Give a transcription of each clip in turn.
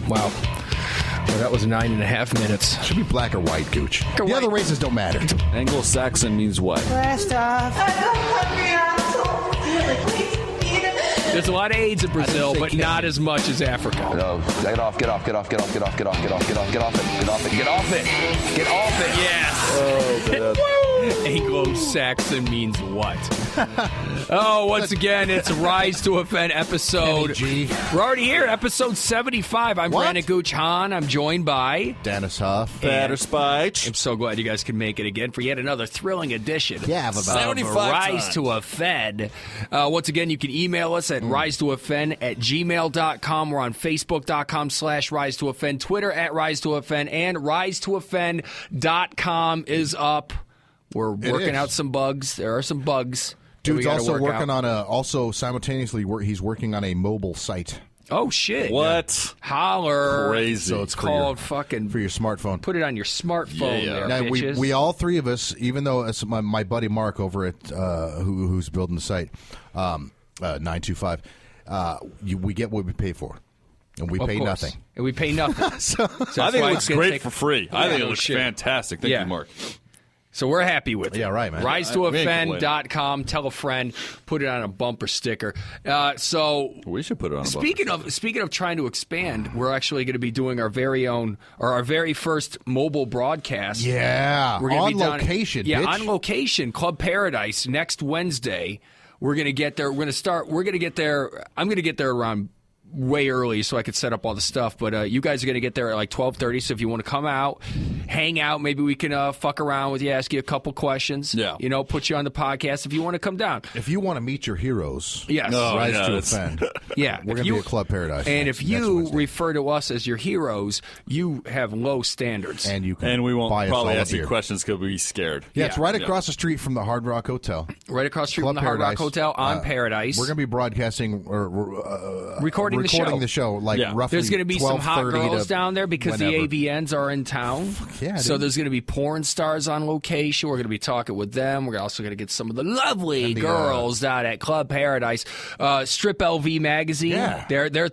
Wow. Well, that was 9.5 minutes. Should be black or white, Gooch. The white. other races don't matter. Anglo-Saxon means what? Blast off. There's a lot of AIDS in Brazil, but not as much as Africa. No, get off it. Yes. Oh, Anglo-Saxon means what? Oh, once again, it's Rise to Offend episode. We're already here, episode 75. I'm Brandon Gooch Hahn. I'm joined by Dennis Huff. Batter Spike. I'm so glad you guys can make it again for yet another thrilling edition. Yeah, of about 75 Rise times. to Offend. Once again, you can email us at risetooffend@gmail.com. We're on Facebook.com/Rise to Offend, Twitter @Rise to Offend, and risetooffend.com is up. We're working out some bugs. There are some bugs. Dude's also working on simultaneously, he's working on a mobile site. Oh, shit. What? Holler. Crazy. So it's called for your smartphone. Put it on your smartphone there, Now, bitches. we all three of us, even though it's my buddy Mark over at who's building the site, 925, we get what we pay for. And we pay nothing. And we pay nothing. So I think it looks great for free. I think it looks fantastic. Thank you, Mark. So we're happy with it. Yeah, right, man. risetooffend.com. Tell a friend. Put it on a bumper sticker. So we should put it on a Speaking of trying to expand, we're actually going to be doing our very own, or our very first mobile broadcast. Yeah, we're gonna on be down, location. Yeah, bitch. on location, Club Paradise next Wednesday. We're going to get there. We're going to get there. I'm going to get there around way early so I could set up all the stuff, but you guys are going to get there at like 12:30, so if you want to come out, hang out, maybe we can fuck around with you, ask you a couple questions, put you on the podcast if you want to come down. If you want to meet your heroes, Rise to Offend. Yeah. We're going to be at Club Paradise. And if you refer to us as your heroes, you have low standards. And you can and we won't buy probably us all ask a you beer. questions because we'll be scared. Yeah, it's right across the street from the Hard Rock Hotel. Right across the street Club from the Hard Rock Paradise. Hotel on Paradise. We're going to be broadcasting or recording the show. Roughly there's going to be some hot girls down there because whenever. the AVNs are in town. Yeah, so dude. there's going to be porn stars on location. We're going to be talking with them. We're also going to get some of the lovely girls down at Club Paradise. Strip LV magazine. Yeah.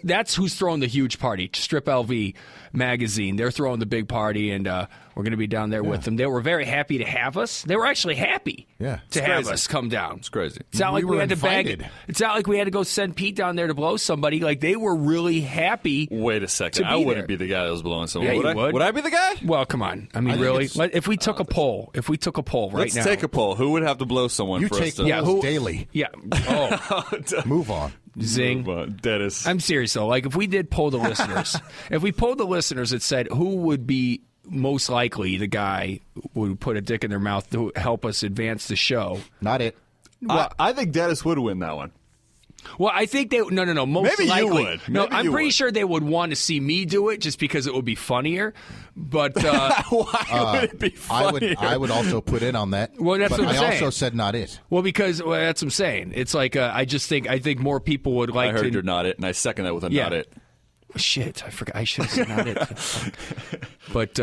That's who's throwing the huge party. Strip LV magazine. They're throwing the big party, and we're going to be down there with them. They were very happy to have us. They were actually happy to have us come down. It's crazy. It's not like we had to bag. It's not like we had to go send Pete down there to blow somebody. Like, they were really happy. Wait a second. I wouldn't be the guy that was blowing someone. Yeah, Would I be the guy? Well, come on. I mean, really? If we took a poll right now. Let's take a poll. Who would have to blow someone You for take us to... polls daily. Yeah. Oh. Move on. Zing. Move on. Dennis. I'm serious, though. Like, if we did poll the listeners, that said who would be most likely the guy who would put a dick in their mouth to help us advance the show. Not it. Well, I think Dennis would win that one. Well, I think they no. Most Maybe likely, you would. No, Maybe I'm you pretty would. sure they would want to see me do it just because it would be funnier. But why would it be funnier? I would also put in on that. Well, that's what I'm saying. I also said not it. Well, because that's what I'm saying. It's like I think more people would like. I heard to, you're not it, and I second that with a not it. Shit, I forgot. I should have said not it. But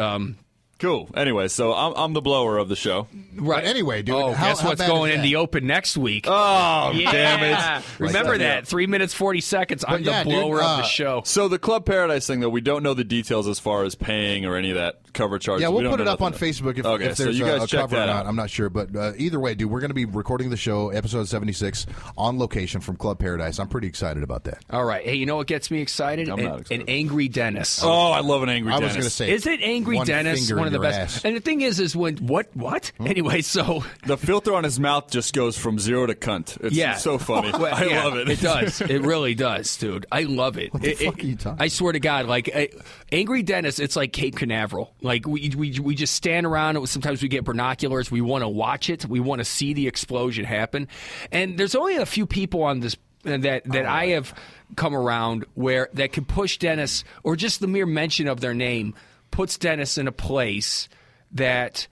cool. Anyway, so I'm the blower of the show. Right. But anyway, dude. Oh, how guess what's bad going is in that? the open next week? Oh, yeah. damn it. Remember that. 3 minutes, 40 seconds. I'm the blower of the show. So the Club Paradise thing, though, we don't know the details as far as paying or any of that cover charges. Yeah, We we'll don't put it know up on nothing. Facebook if Okay, so there's you guys a check cover or that not. out. I'm not sure. But either way, dude, we're going to be recording the show, episode 76, on location from Club Paradise. I'm pretty excited about that. All right. Hey, you know what gets me excited? I'm not excited. An angry Dennis. Oh, I love an angry I Dennis. was going to say, Is it Angry one Dennis finger one of in the your best? ass. And the thing is when what? Anyway, so The filter on his mouth just goes from 0 to cunt. It's so funny. Well, I love it. It does. It really does, dude. I love it. What the fuck are you talking? I swear to God, like Angry Dennis, it's like Cape Canaveral. Like we just stand around. Sometimes we get binoculars. We want to watch it. We want to see the explosion happen. And there's only a few people on this that I have come around where that can push Dennis, or just the mere mention of their name puts Dennis in a place that.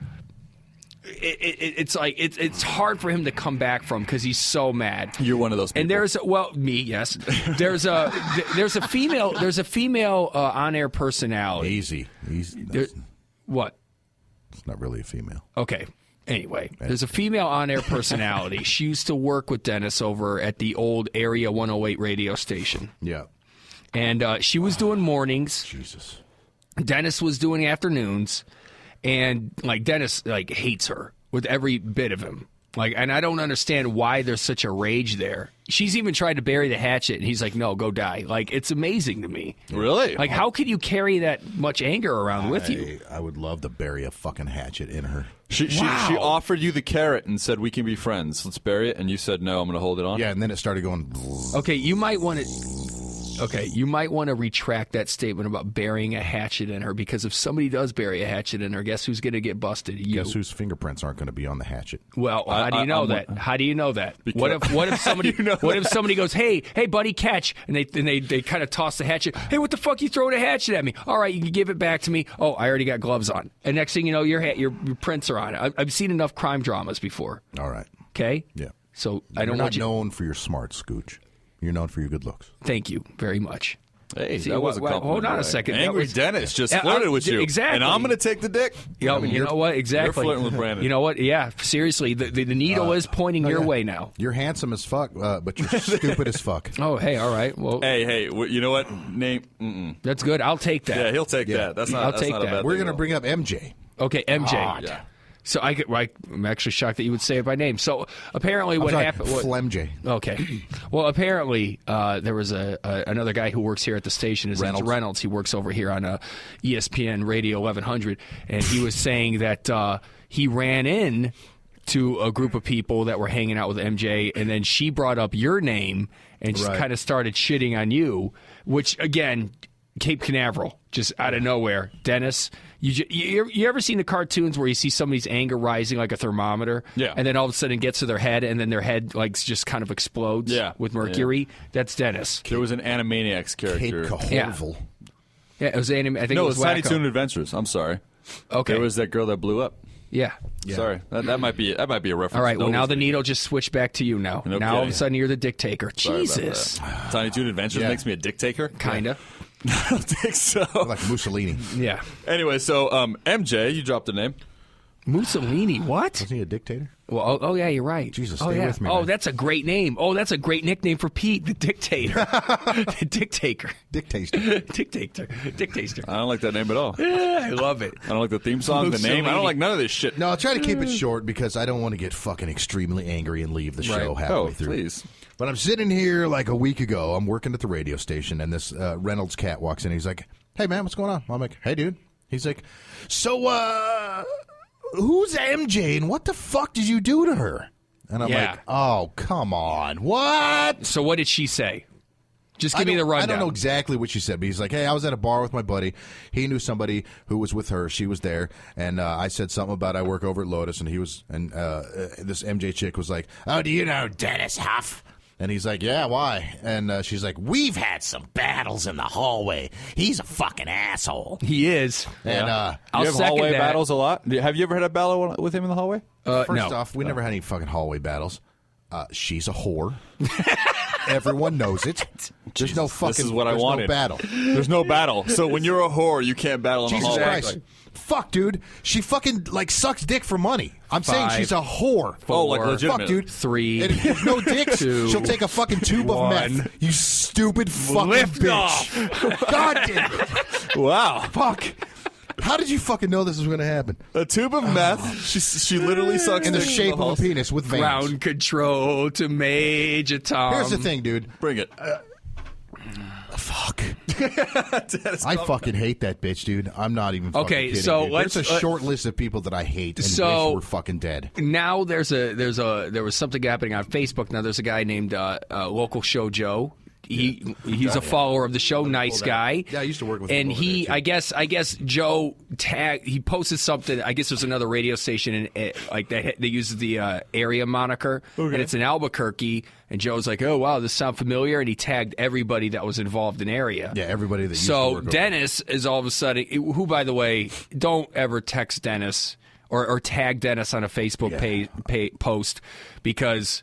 It's hard for him to come back from because he's so mad. You're one of those people. And there's me, yes. There's a female on-air personality. Easy. What? It's not really a female. Okay. Anyway, there's a female on-air personality. She used to work with Dennis over at the old Area 108 radio station. Yeah. And she was doing mornings. Jesus. Dennis was doing afternoons. And, like, Dennis, like, hates her with every bit of him. Like, and I don't understand why there's such a rage there. She's even tried to bury the hatchet, and he's like, no, go die. Like, it's amazing to me. Really? Like, how could you carry that much anger around with you? I would love to bury a fucking hatchet in her. She offered you the carrot and said, we can be friends. Let's bury it. And you said, no, I'm going to hold it on. Yeah, and then it started going... Okay, you might want to retract that statement about burying a hatchet in her, because if somebody does bury a hatchet in her, guess who's going to get busted? You. Guess whose fingerprints aren't going to be on the hatchet? Well, how do you know that? How do you know that? What if somebody what if somebody goes, hey buddy, catch, and they kind of toss the hatchet. Hey, what the fuck you throwing a hatchet at me? All right, you can give it back to me. Oh, I already got gloves on. And next thing you know, your prints are on it. I've seen enough crime dramas before. All right. Okay. Yeah. So You're I don't want you. known for your smarts, Gooch. You're known for your good looks. Thank you very much. Hey, See, that was a compliment. hold on a right? second. Angry Dennis just flirted with you. Exactly. And I'm going to take the dick. Yeah, you know what? Exactly. You're flirting with Brandon. You know what? Yeah, seriously, the needle is pointing your way now. You're handsome as fuck, but you're stupid as fuck. Oh, hey, all right. Well, Hey, you know what? Name. that's good. I'll take that. Yeah, he'll take Yeah. that. That's not. I'll that's take not a that. bad We're thing going to at all. bring up MJ. Okay, MJ. Yeah. So I'm actually shocked that you would say it by name. So apparently, what happened? Flemj. Okay. Well, apparently, there was another guy who works here at the station. His name's Reynolds. He works over here on ESPN Radio 1100, and he was saying that he ran in to a group of people that were hanging out with MJ, and then she brought up your name and just kind of started shitting on you, which, again, Cape Canaveral, just out of nowhere. Dennis, you ever seen the cartoons where you see somebody's anger rising like a thermometer? Yeah. And then all of a sudden it gets to their head, and then their head like just kind of explodes with mercury? Yeah. That's Dennis. There was an Animaniacs character. Cape Canaveral. Yeah, it was I think it was Tiny Wacko. Toon Adventures. I'm sorry. Okay. There was that girl that blew up. Yeah. Sorry, that might be a reference. All right. Well, now the Nobody's- needle just switched back to you now. No now all of a kidding. sudden you're the dictator. Sorry about Jesus. that. Tiny Toon Adventures makes me a dictator. Kinda. I don't think so. Like Mussolini. Yeah. Anyway, so MJ, you dropped a name. Mussolini. What? Wasn't he a dictator? Well, oh yeah, you're right. Jesus, oh, stay yeah. with me, Oh, man. that's a great name. Oh, that's a great nickname for Pete, the dictator. The dictator. Dictator. Dictator. I don't like that name at all. Yeah, I love it. I don't like the theme song, the name. I don't like none of this shit. No, I'll try to keep it short because I don't want to get fucking extremely angry and leave the show halfway Oh, through. please. But I'm sitting here like a week ago. I'm working at the radio station, and this Reynolds cat walks in. He's like, "Hey, man, what's going on?" I'm like, "Hey, dude." He's like, "So, who's MJ, and what the fuck did you do to her?" And I'm like, "Oh, come on, what?" So what did she say? Just give me the rundown. I don't know exactly what she said, but he's like, "Hey, I was at a bar with my buddy. He knew somebody who was with her. She was there, and I said something about I work over at Lotus, and he was, and this MJ chick was like, 'Oh, do you know Dennis Huff?' And he's like, 'Yeah, why?' And she's like, 'We've had some battles in the hallway. He's a fucking asshole.'" He is. And I'll You have second hallway that. battles a lot? Have you ever had a battle with him in the hallway? First no. off, we never had any fucking hallway battles. She's a whore. Everyone knows it. There's no fucking. This is what I there's wanted. No battle. There's no battle. So when you're a whore, you can't battle in the Jesus hallway. Christ. Fuck, dude. She fucking, like, sucks dick for money. I'm saying she's a whore. Oh, like legitimate. Fuck, dude. 3. And if there's no dicks, 2, she'll take a fucking tube of 1. meth. You stupid fucking Lift bitch. off. God damn it. Wow. Fuck. How did you fucking know this was going to happen? A tube of meth. She literally sucks In the dick shape of a halls. penis with veins. Ground control to Major Tom. Here's the thing, dude. Bring it. Fuck. I fucking hate that bitch, dude. I'm not even fucking Okay, kidding, so dude. let's- There's a short list of people that I hate and So- wish were fucking dead. Now there was something happening on Facebook. Now there's a guy named Local Show Joe. He's a follower of the show, nice guy. Yeah, I used to work with him And over there, too. I guess Joe he posted something. I guess there's another radio station like they uses the area moniker, and it's in Albuquerque. And Joe's like, "Oh wow, this sounds familiar," and he tagged everybody that was involved in area. Yeah, everybody that used to So work over Dennis is all of a sudden, who by the way, don't ever text Dennis or tag Dennis on a Facebook post because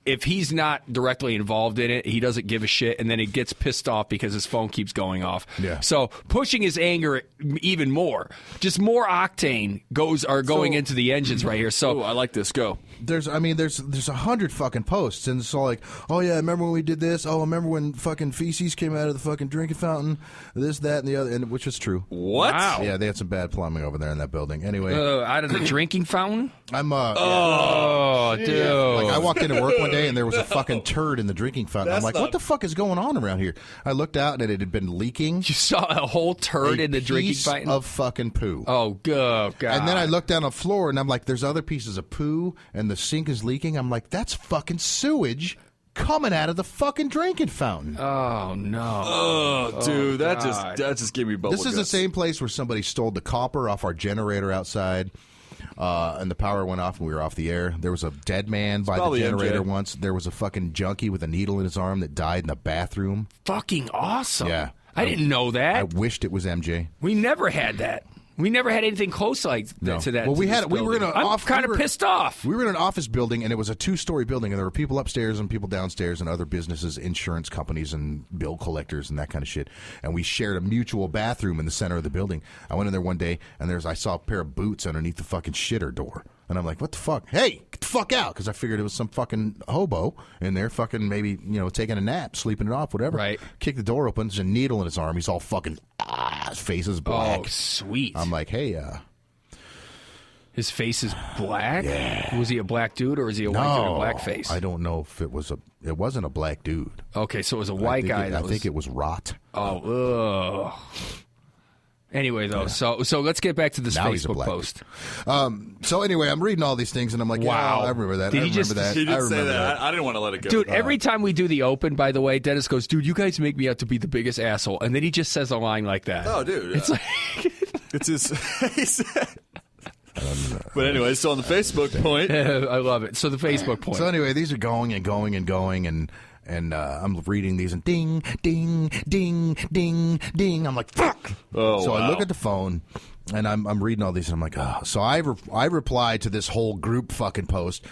if he's not directly involved in it, he doesn't give a shit, and then he gets pissed off because his phone keeps going off. Yeah. So pushing his anger even more, just more octane going into the engines right here. So I like this. Go. There's 100 fucking posts, and it's all like, oh yeah, remember when we did this? Oh, remember when fucking feces came out of the fucking drinking fountain? This, that, and the other, and which is true. What? Wow. Yeah, they had some bad plumbing over there in that building. Anyway, out of the drinking fountain. I'm Dude. Like I walked into work one day and there was a fucking turd in the drinking fountain. I'm like, what the fuck is going on around here? I looked out and it had been leaking. You saw a whole turd in the drinking fountain of fucking poo. Oh God! And then I looked down on the floor and I'm like, there's other pieces of poo and the sink is leaking. I'm like, that's fucking sewage coming out of the fucking drinking fountain. Oh no! Oh, dude, that just gave me bubble This is the same place where somebody stole the copper off our generator outside. And the power went off and we were off the air. There was a dead man by the generator once. There was a fucking junkie with a needle in his arm that died in the bathroom. Fucking awesome. Yeah. I didn't know that. I wished it was MJ. We never had that. We never had anything close like to that. Well, we were in I'm kind of pissed off. We were in an office building, and it was a 2-story building, and there were people upstairs and people downstairs, and other businesses, insurance companies, and bill collectors, and that kind of shit. And we shared a mutual bathroom in the center of the building. I went in there one day, and I saw a pair of boots underneath the fucking shitter door. And I'm like, what the fuck? Hey, get the fuck out. Because I figured it was some fucking hobo in there fucking maybe, taking a nap, sleeping it off, whatever. Right. Kick the door open. There's a needle in his arm. He's all fucking, his face is black. Oh, sweet. I'm like, hey, his face is black? Yeah. Was he a black dude or is he a white dude with a black face? I don't know if it wasn't a black dude. Okay, so it was a white guy. I think it was rot. Oh, ugh. Anyway, though, so let's get back to this Facebook post. So anyway, I'm reading all these things, and I'm like, wow, yeah, I remember that. Did I he remember that. He did I say remember that. I didn't want to let it go. Dude, every time we do the open, by the way, Dennis goes, dude, you guys make me out to be the biggest asshole. And then he just says a line like that. Oh, dude. It's like... It's his... But anyway, so on the Facebook point. I love it. So the Facebook point. So anyway, these are going and going and going, and I'm reading these, and ding, ding, ding, ding, ding. I'm like, fuck. Oh, so wow. I look at the phone, and I'm reading all these, and I'm like, oh. So I replied to this whole group fucking post,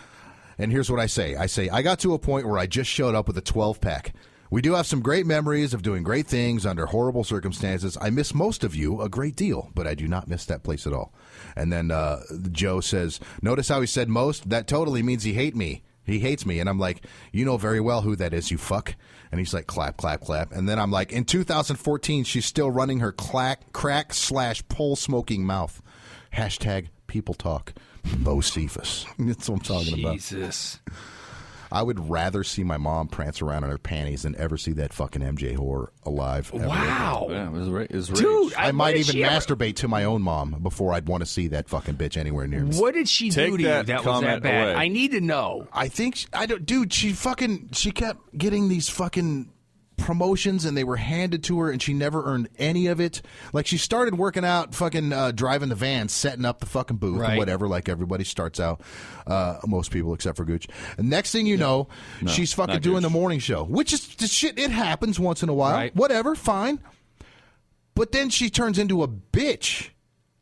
and here's what I say. I got to a point where I just showed up with a 12-pack. We do have some great memories of doing great things under horrible circumstances. I miss most of you a great deal, but I do not miss that place at all. And then Joe says, notice how he said most? That totally means he hates me. He hates me. And I'm like, you know very well who that is, you fuck. And he's like, clap, clap, clap. And then I'm like, in 2014, she's still running her crack/pole smoking mouth. Hashtag people talk. Bo Cephas. That's what I'm talking about. Jesus. I would rather see my mom prance around in her panties than ever see that fucking MJ whore alive. Ever. Wow. Yeah, it was rage. Dude, I might even masturbate to my own mom before I'd want to see that fucking bitch anywhere near me. What did she do to you that was that bad? Away. I need to know. I think dude, she kept getting these fucking promotions, and they were handed to her, and she never earned any of it. Like, she started working out, fucking driving the van, setting up the fucking booth, right. or whatever, like everybody starts out, most people except for Gooch. And next thing you know, she's fucking doing the morning show, which is shit. It happens once in a while. Right. Whatever, fine. But then she turns into a bitch.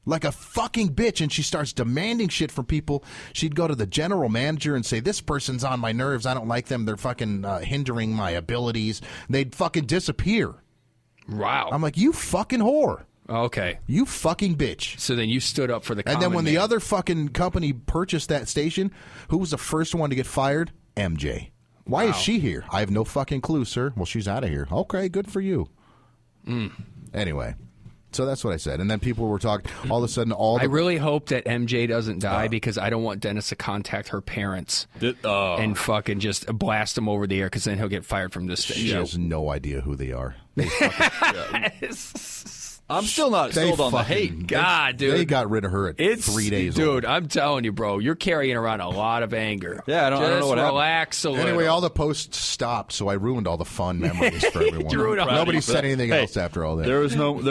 Like a fucking bitch, and she starts demanding shit from people. She'd go to the general manager and say, this person's on my nerves. I don't like them. They're fucking hindering my abilities. They'd fucking disappear. Wow. I'm like, you fucking whore. Okay. You fucking bitch. So then you stood up for the common And then when man. the other fucking company purchased that station, who was the first one to get fired? MJ. Why is she here? I have no fucking clue, sir. Well, she's out of here. Okay, good for you. Anyway. So that's what I said. And then people were talking, all of a sudden, I really hope that MJ doesn't die because I don't want Dennis to contact her parents and fucking just blast them over the air because then he'll get fired from this station. She has no idea who they are. I'm still not sold on the hate. God, dude. They got rid of her at 3 days Dude, old. I'm telling you, bro, you're carrying around a lot of anger. Yeah, I don't know what happened. relax a little. Anyway, all the posts stopped, so I ruined all the fun memories for everyone. ruined all Nobody the- said anything else after all that. There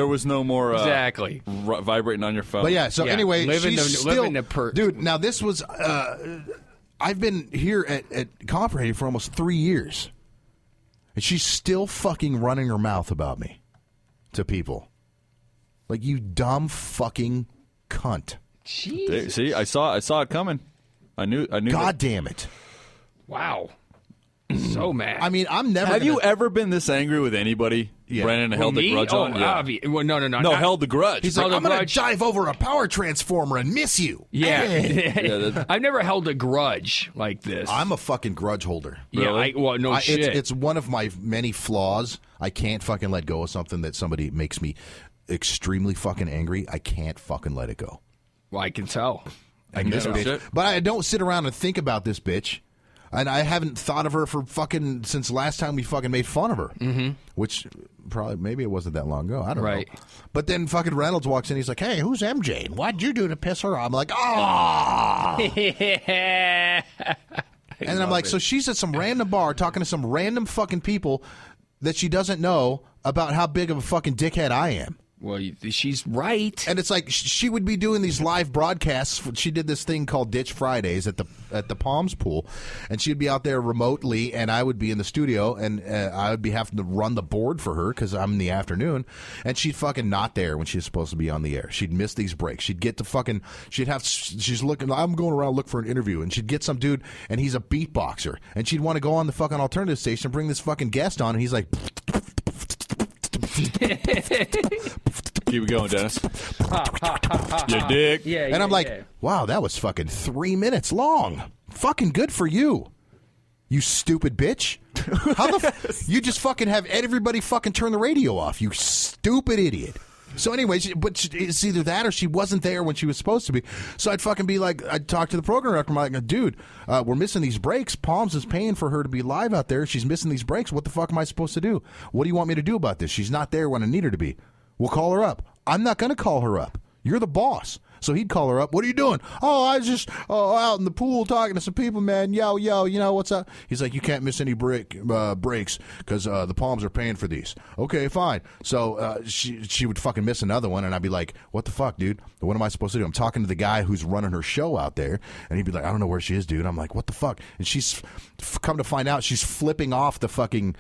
was no more Exactly. vibrating on your phone. But yeah, so anyway, she's still... Dude, now this was... I've been here at Comparative for almost 3 years. And she's still fucking running her mouth about me to people. Like, you dumb fucking cunt. Jeez. See, I saw it coming. I knew. God damn it. Wow. So mad. I mean, I'm never. Have you ever been this angry with anybody? Yeah. Brandon held me? a grudge on? Yeah. Well, no. No, held the grudge. He's like, Held a I'm going to grudge. dive over a power transformer and miss you. Yeah. I've never held a grudge like this. I'm a fucking grudge holder. Yeah, Really? no shit. It's one of my many flaws. I can't fucking let go of something that somebody makes me extremely fucking angry. I can't fucking let it go. Well, I can tell. Like this bitch. shit. But I don't sit around and think about this bitch. And I haven't thought of her for fucking since last time we fucking made fun of her. Mm-hmm. Which probably, maybe it wasn't that long ago. I don't Right. know. But then fucking Reynolds walks in. He's like, hey, who's MJ? What'd you do to piss her off? I'm like, oh. And I'm like, so she's at some random bar talking to some random fucking people that she doesn't know about how big of a fucking dickhead I am. Well, she's right. And it's like she would be doing these live broadcasts. She did this thing called Ditch Fridays at the Palms pool, and she'd be out there remotely, and I would be in the studio, and I would be having to run the board for her because I'm in the afternoon, and she'd fucking not there when she's supposed to be on the air. She'd miss these breaks. She'd get to fucking. She's looking. I'm going around looking for an interview, and she'd get some dude, and he's a beatboxer, and she'd want to go on the fucking alternative station and bring this fucking guest on, and he's like. Keep it going, Dennis. Your dick. Yeah, And I'm like, wow, that was fucking 3 minutes long. Fucking good for you, you stupid bitch. How the you just fucking have everybody fucking turn the radio off, you stupid idiot. So anyway, it's either that or she wasn't there when she was supposed to be. So I'd fucking be like, I'd talk to the program director. I'm like, dude, we're missing these breaks. Palms is paying for her to be live out there. She's missing these breaks. What the fuck am I supposed to do? What do you want me to do about this? She's not there when I need her to be. We'll call her up. I'm not going to call her up. You're the boss. So he'd call her up. What are you doing? Oh, I was just out in the pool talking to some people, man. Yo, you know, what's up? He's like, you can't miss any breaks because the Palms are paying for these. Okay, fine. So she would fucking miss another one, and I'd be like, what the fuck, dude? What am I supposed to do? I'm talking to the guy who's running her show out there, and he'd be like, I don't know where she is, dude. I'm like, what the fuck? And she's come to find out she's flipping off the fucking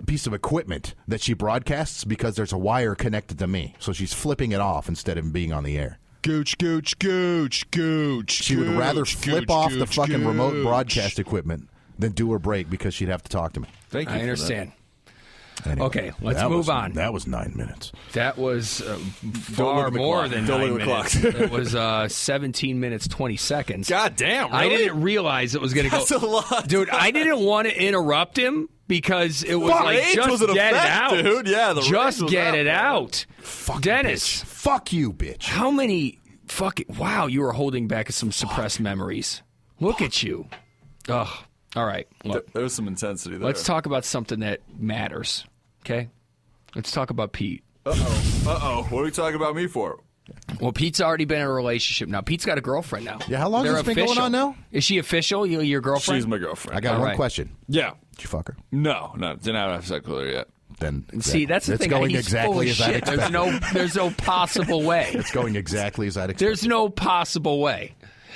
piece of equipment that she broadcasts because there's a wire connected to me. So she's flipping it off instead of being on the air. Gooch, gooch, gooch, gooch. She would rather flip off the fucking remote broadcast equipment than do her break because she'd have to talk to me. Thank you. I understand. Anyway, Okay, let's move on. That was 9 minutes. That was far more than Don't 9 look at the minutes. It was 17 minutes, 20 seconds. God damn, really? I didn't realize it was going to go. That's a lot. Dude, I didn't want to interrupt him because it was Fuck, like, age just was an get effect, it out. dude. Yeah, the just rage was get out, it man. out. Fuck Dennis. You, bitch. Fuck you, bitch. How many fucking... Wow, you were holding back some suppressed memories. Look at you. Ugh. All right, look. There was some intensity there. Let's talk about something that matters, okay? Let's talk about Pete. Uh-oh. What are we talking about me for? Well, Pete's already been in a relationship now. Pete's got a girlfriend now. Yeah, how long They're has this been going official. on now? Is she official, your girlfriend? She's my girlfriend. I got All one right. question. Yeah. Did you fuck her? No, didn't have sex with her yet. Then See, that's the it's thing. going He's exactly full of as I'd shit. expected. There's no possible way. It's going exactly as I'd expected. There's no possible way.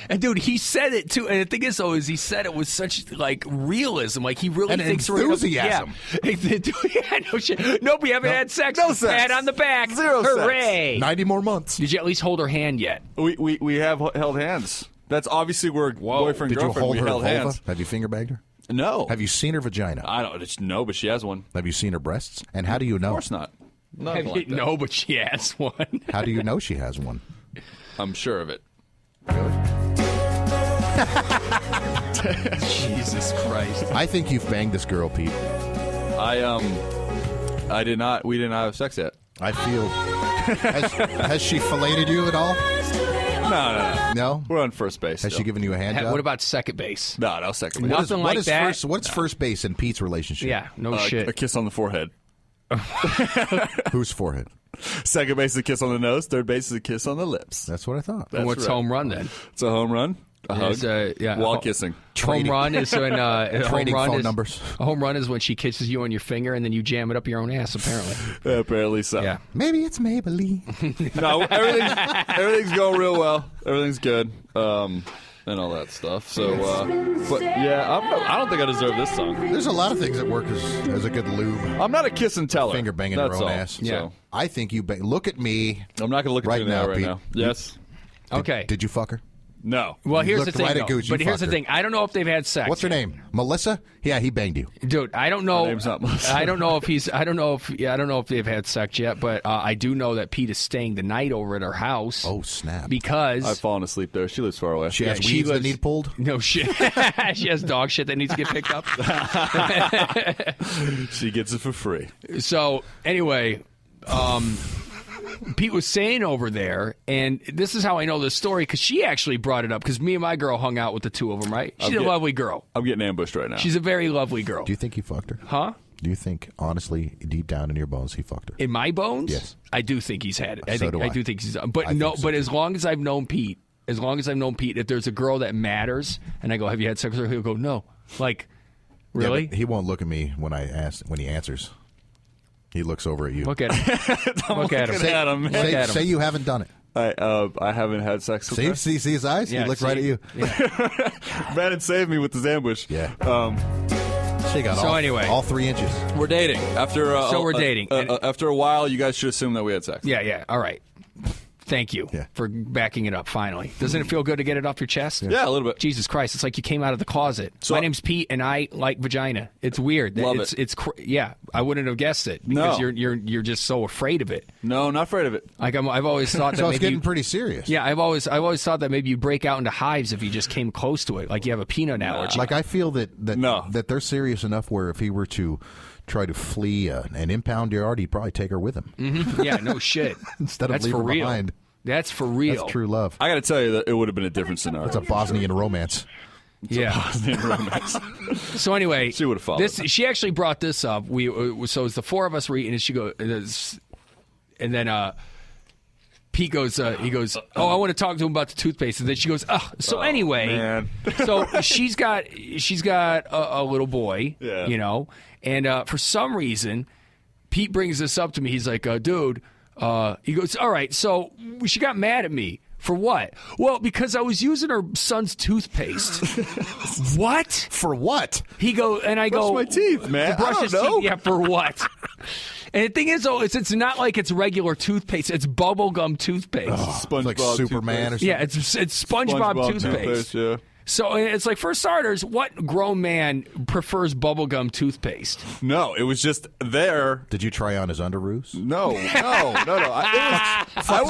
And dude, he said it too. And the thing is, though, is he said it with such like realism, like he really And thinks enthusiasm. Yeah, no shit. Nope, we haven't had sex. No sex. Pat on the back. Zero sex. Hooray! 90 more months. Did you at least hold her hand yet? We have held hands. That's obviously we're boyfriend, Did you girlfriend. hold We her held vulva? hands. Have you finger bagged her? No. Have you seen her vagina? I don't know, but she has one. Have you seen her breasts? And how do you know? Of course not. Nothing like that. No, but she has one. How do you know she has one? I'm sure of it. Jesus Christ. I think you've banged this girl, Pete. I did not. We did not have sex yet. I feel. Has she filleted you at all? No. No? We're on first base. Has still. she given you a hand job? What about second base? No, second base. Nothing like that. What's first base in Pete's relationship? Yeah, no shit. A kiss on the forehead. Whose forehead? Second base is a kiss on the nose. Third base is a kiss on the lips. That's what I thought. That's What's right. home run then? It's a home run. A hug. Wall Ho- kissing. Home run is when Trading phone numbers. A home run is when she kisses you on your finger and then you jam it up your own ass. Apparently, Apparently so. yeah. Maybe it's Maybelline. No, everything's going real well. Everything's good. And all that stuff. So, but yeah, I don't think I deserve this song. There's a lot of things that work as a good lube. I'm not a kiss and teller. Finger banging That's your own all. ass. Yeah. So, I think you look at me. I'm not going to look at Right you now, right Pete. now. Yes. Okay. Did you fuck her? No. Well, here's the looked thing, right at though. Gooch, But you here's the fucked her. thing. I don't know if they've had sex. What's her name? Melissa? Yeah, he banged you. Dude, I don't know. Her name's not Melissa. I don't know if they've had sex yet, but I do know that Pete is staying the night over at her house. Oh, snap. Because I've fallen asleep there. She lives far away. She has she weeds that lives- need pulled? no shit. She has dog shit that needs to get picked up. She gets it for free. So anyway, Pete was saying over there, and this is how I know this story because she actually brought it up because me and my girl hung out with the two of them. Right? She's a lovely girl. I'm getting ambushed right now. She's a very lovely girl. Do you think he fucked her? Huh? Do you think, honestly, deep down in your bones, he fucked her? In my bones? Yes. I do think he's had it. I So do I. do think he's. But I no. think so, But too. as long as I've known Pete, if there's a girl that matters, and I go, "Have you had sex with her?" He'll go, "No." Like, Yeah, really? but he won't look at me when he answers. He looks over at you. Look at him. Look at him. looking at him, man. Look at him. Say you haven't done it. I haven't had sex with her. See his eyes? Yeah, he looked see? right at you. Yeah. Brandon saved me with his ambush. Yeah. She got So anyway. all 3 inches. We're dating. After So we're dating. After a while, you guys should assume that we had sex. Yeah. All right. Thank you Yeah. for backing it up. Finally, doesn't it feel good to get it off your chest? Yeah, a little bit. Jesus Christ, it's like you came out of the closet. So- My name's Pete, and I like vagina. It's weird. Love it's, it. It's yeah. I wouldn't have guessed it because No. you're just so afraid of it. No, not afraid of it. Like I've always thought that So it's maybe getting pretty serious. yeah. I've always thought that maybe you break out into hives if you just came close to it, like you have a peanut allergy. Like I feel that No. that they're serious enough where if he were to try to flee an impound yard, he'd probably take her with him Yeah, no shit. instead of That's leave for her real. behind. That's for real. That's true love. I got to tell you that it would have been a different scenario. It's a Bosnian romance. Yeah. romance. So anyway, She would've followed. She actually brought this up. So it's the four of us were eating, and she goes, and then Pete goes, he goes, oh, I want to talk to him about the toothpaste, and then she goes, oh, so anyway, man. so she's got a little boy, Yeah. you know, and for some reason, Pete brings this up to me. He's like, dude, he goes, all right, so she got mad at me. For what? Well, because I was using her son's toothpaste. What? For what? He go and I go. Brush my teeth, man. To brush I his don't know. teeth. Yeah, for what? And the thing is, though, it's not like it's regular toothpaste. It's bubblegum toothpaste. SpongeBob Like Superman or toothpaste. something. Yeah, it's SpongeBob toothpaste. Yeah. So it's like, for starters, what grown man prefers bubblegum toothpaste? No, it was just there. Did you try on his underoos? No. What's the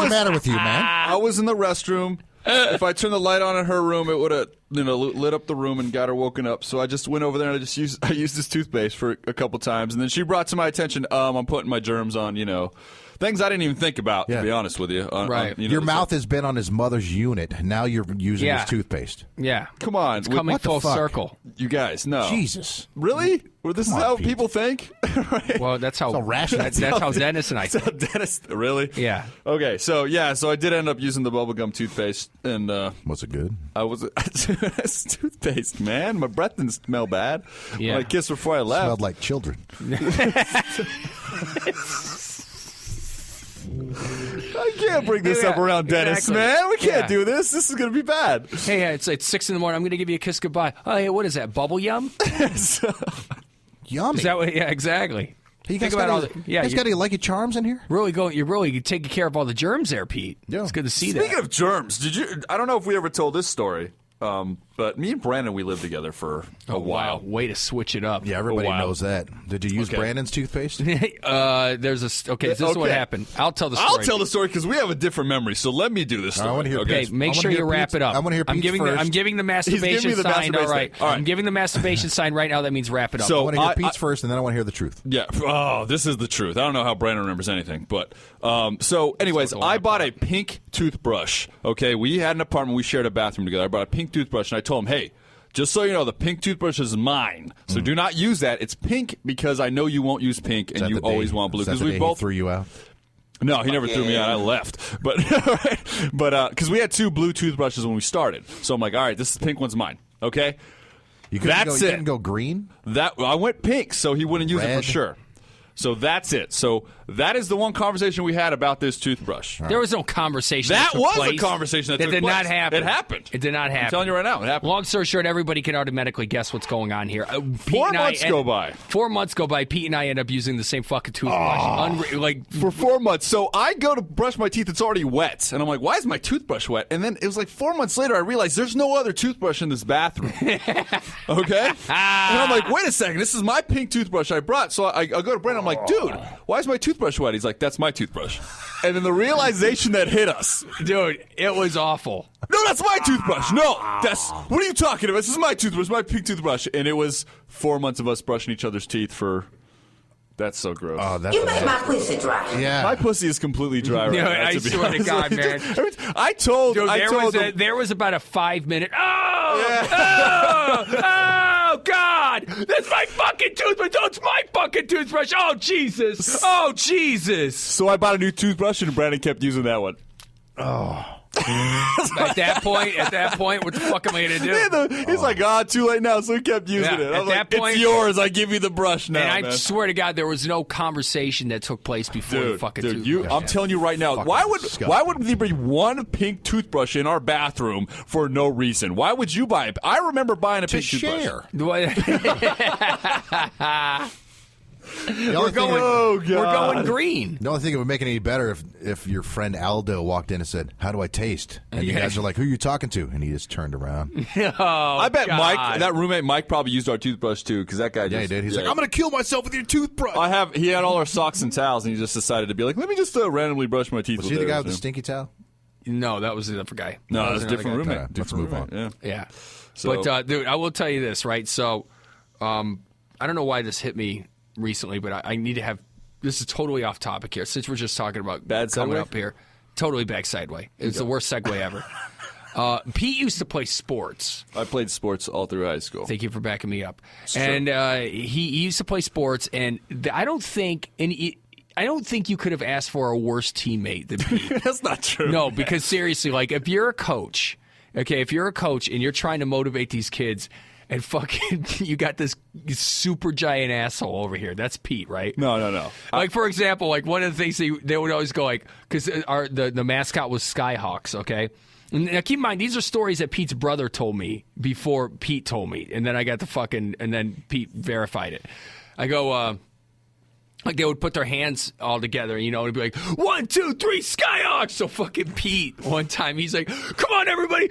matter with you, man? I was in the restroom. If I turned the light on in her room, it would have lit up the room and got her woken up. So I just went over there and I used this toothpaste for a couple times, and then she brought to my attention, I'm putting my germs on, things I didn't even think about, Yeah. to be honest with you. Right. Your mouth has been on his mother's unit. Now you're using Yeah. his toothpaste. Yeah. Come on, It's coming what the full fuck? circle. you guys. No, Jesus. really? Well, this Come is on, how Pete. people think. Right? Well, that's how So rational. that's how Dennis and I So think. Dennis, really? Yeah. Okay, so I did end up using the bubblegum toothpaste, and Was it good? I was it's toothpaste, man. My breath didn't smell bad. Yeah. When I kissed before I left. Smelled like children. I can't bring this Yeah, up around Dennis, exactly. man. We can't Yeah. do this. This is going to be bad. Hey, it's like 6 a.m. I'm going to give you a kiss goodbye. Oh, hey, what is that? Bubble yum? Yummy. Is that what? Yeah, exactly. you think guys about got all any, the- yeah, you guys you- got any Lucky Charms in here? You're really taking care of all the germs there, Pete. Yeah. It's good to see Speaking that. of germs, I don't know if we ever told this story, but me and Brandon, we lived together for a while. Way to switch it up. Yeah, everybody wow. knows that. Did you use Okay. Brandon's toothpaste? There's a okay. This is what Okay. happened. I'll tell the story. I'll tell the story because we have a different memory, so let me do this story. I wanna hear Okay, Pete's- make I wanna sure hear you wrap Pete's- it up. I wanna hear Pete's first. I'm giving the masturbation me the sign. masturbation All right. thing. All right. I'm giving the masturbation sign right now. That means wrap it up. So- I want to hear I- Pete's first, and then I want to hear the truth. Yeah. Oh, this is the truth. I don't know how Brandon remembers anything, but so anyways, Still going I on. bought a pink toothbrush. Okay, we had an apartment. We shared a bathroom together. I bought a pink toothbrush, and I told him, hey, just so you know, the pink toothbrush is mine. So do not use that. It's pink because I know you won't use pink, Is and that you the day- always want blue. is that Because the we day he both threw you out. No, he never threw me out. I left. But because we had two blue toothbrushes when we started. So I'm like, all right, this pink one's mine. Okay? You couldn't That's go, it. You didn't go green. I went pink, so he wouldn't use it Red. for sure. So that's it. So that is the one conversation we had about this toothbrush. There was no conversation. That took was place. a conversation that took did place. not happen. It happened. It did not happen. I'm telling you right now, it happened. Long story short, everybody can automatically guess what's going on here. 4 months go by. 4 months go by. Pete and I end up using the same fucking toothbrush. For 4 months. So I go to brush my teeth. It's already wet. And I'm like, why is my toothbrush wet? And then it was like 4 months later, I realized there's no other toothbrush in this bathroom. Okay? And I'm like, wait a second. This is my pink toothbrush I brought. So I go to Brandon. I'm like, dude, why is my toothbrush wet? He's like, that's my toothbrush. And then the realization that hit us. Dude, it was awful. No, that's my toothbrush. No, what are you talking about? This is my toothbrush, my pink toothbrush. And it was 4 months of us brushing each other's teeth for... That's so gross. Oh, that's You make my pussy dry. yeah. My pussy is completely dry right now. I swear to God, man. I told Dude, there was about a 5 minute. Oh, God! That's my fucking toothbrush. Oh, it's my fucking toothbrush. Oh, Jesus. Oh, Jesus. So I bought a new toothbrush, and Brandon kept using that one. At that point, what the fuck am I going to do? He's like, too late now, so he kept using it. I was like, it's yours. I give you the brush now, And I man. swear to God, there was no conversation that took place before the fucking toothbrush. I'm telling you right now, why would there be one pink toothbrush in our bathroom for no reason? Why would you buy it? I remember buying a pink share. toothbrush. We're going green. The only thing it would make it any better if your friend Aldo walked in and said, "How do I taste?" And you guys are like, "Who are you talking to?" And he just turned around. I bet God. Mike, that roommate Mike, probably used our toothbrush too, because that guy Yeah, he did. He's like, "I'm going to kill myself with your toothbrush." He had all our socks and towels, and he just decided to be like, let me just randomly brush my teeth. Was he the guy with the stinky towel? No, that was the other guy. No, that that's a different roommate. Okay, let's move on. Yeah. Yeah. So- But, dude, I will tell you this, right? So, I don't know why this hit me recently, but I need to have – this is totally off topic here. Since we're just talking about Bad coming segue? up here. Totally bad segue. It's the worst segue ever. Pete used to play sports. I played sports all through high school. Thank you for backing me up. And he used to play sports, and I don't think you could have asked for a worse teammate than Pete. That's not true. No, because seriously, like if you're a coach, and you're trying to motivate these kids, and fucking you got this super giant asshole over here. That's Pete, right? No. Like for example, like one of the things they would always go like, because the mascot was Skyhawks, okay. And now keep in mind, these are stories that Pete's brother told me before Pete told me, and then I got and then Pete verified it. I go, like they would put their hands all together, and it'd be like 1, 2, 3, Skyhawks. So fucking Pete, one time he's like, "Come on, everybody,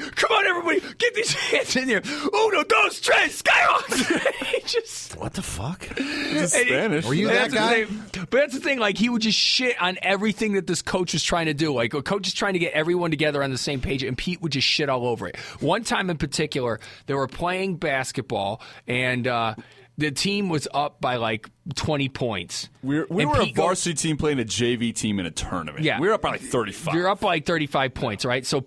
get these hands in there. Uno, dos, tres, Skyhawks." He just What the fuck? It's Spanish. Were you that guy? But that's the thing. Like he would just shit on everything that this coach was trying to do. Like a coach is trying to get everyone together on the same page, and Pete would just shit all over it. One time in particular, they were playing basketball, and the team was up by like 20 points. We were a varsity team playing a JV team in a tournament. Yeah. We were up by like 35. You're up by like 35 points, right? So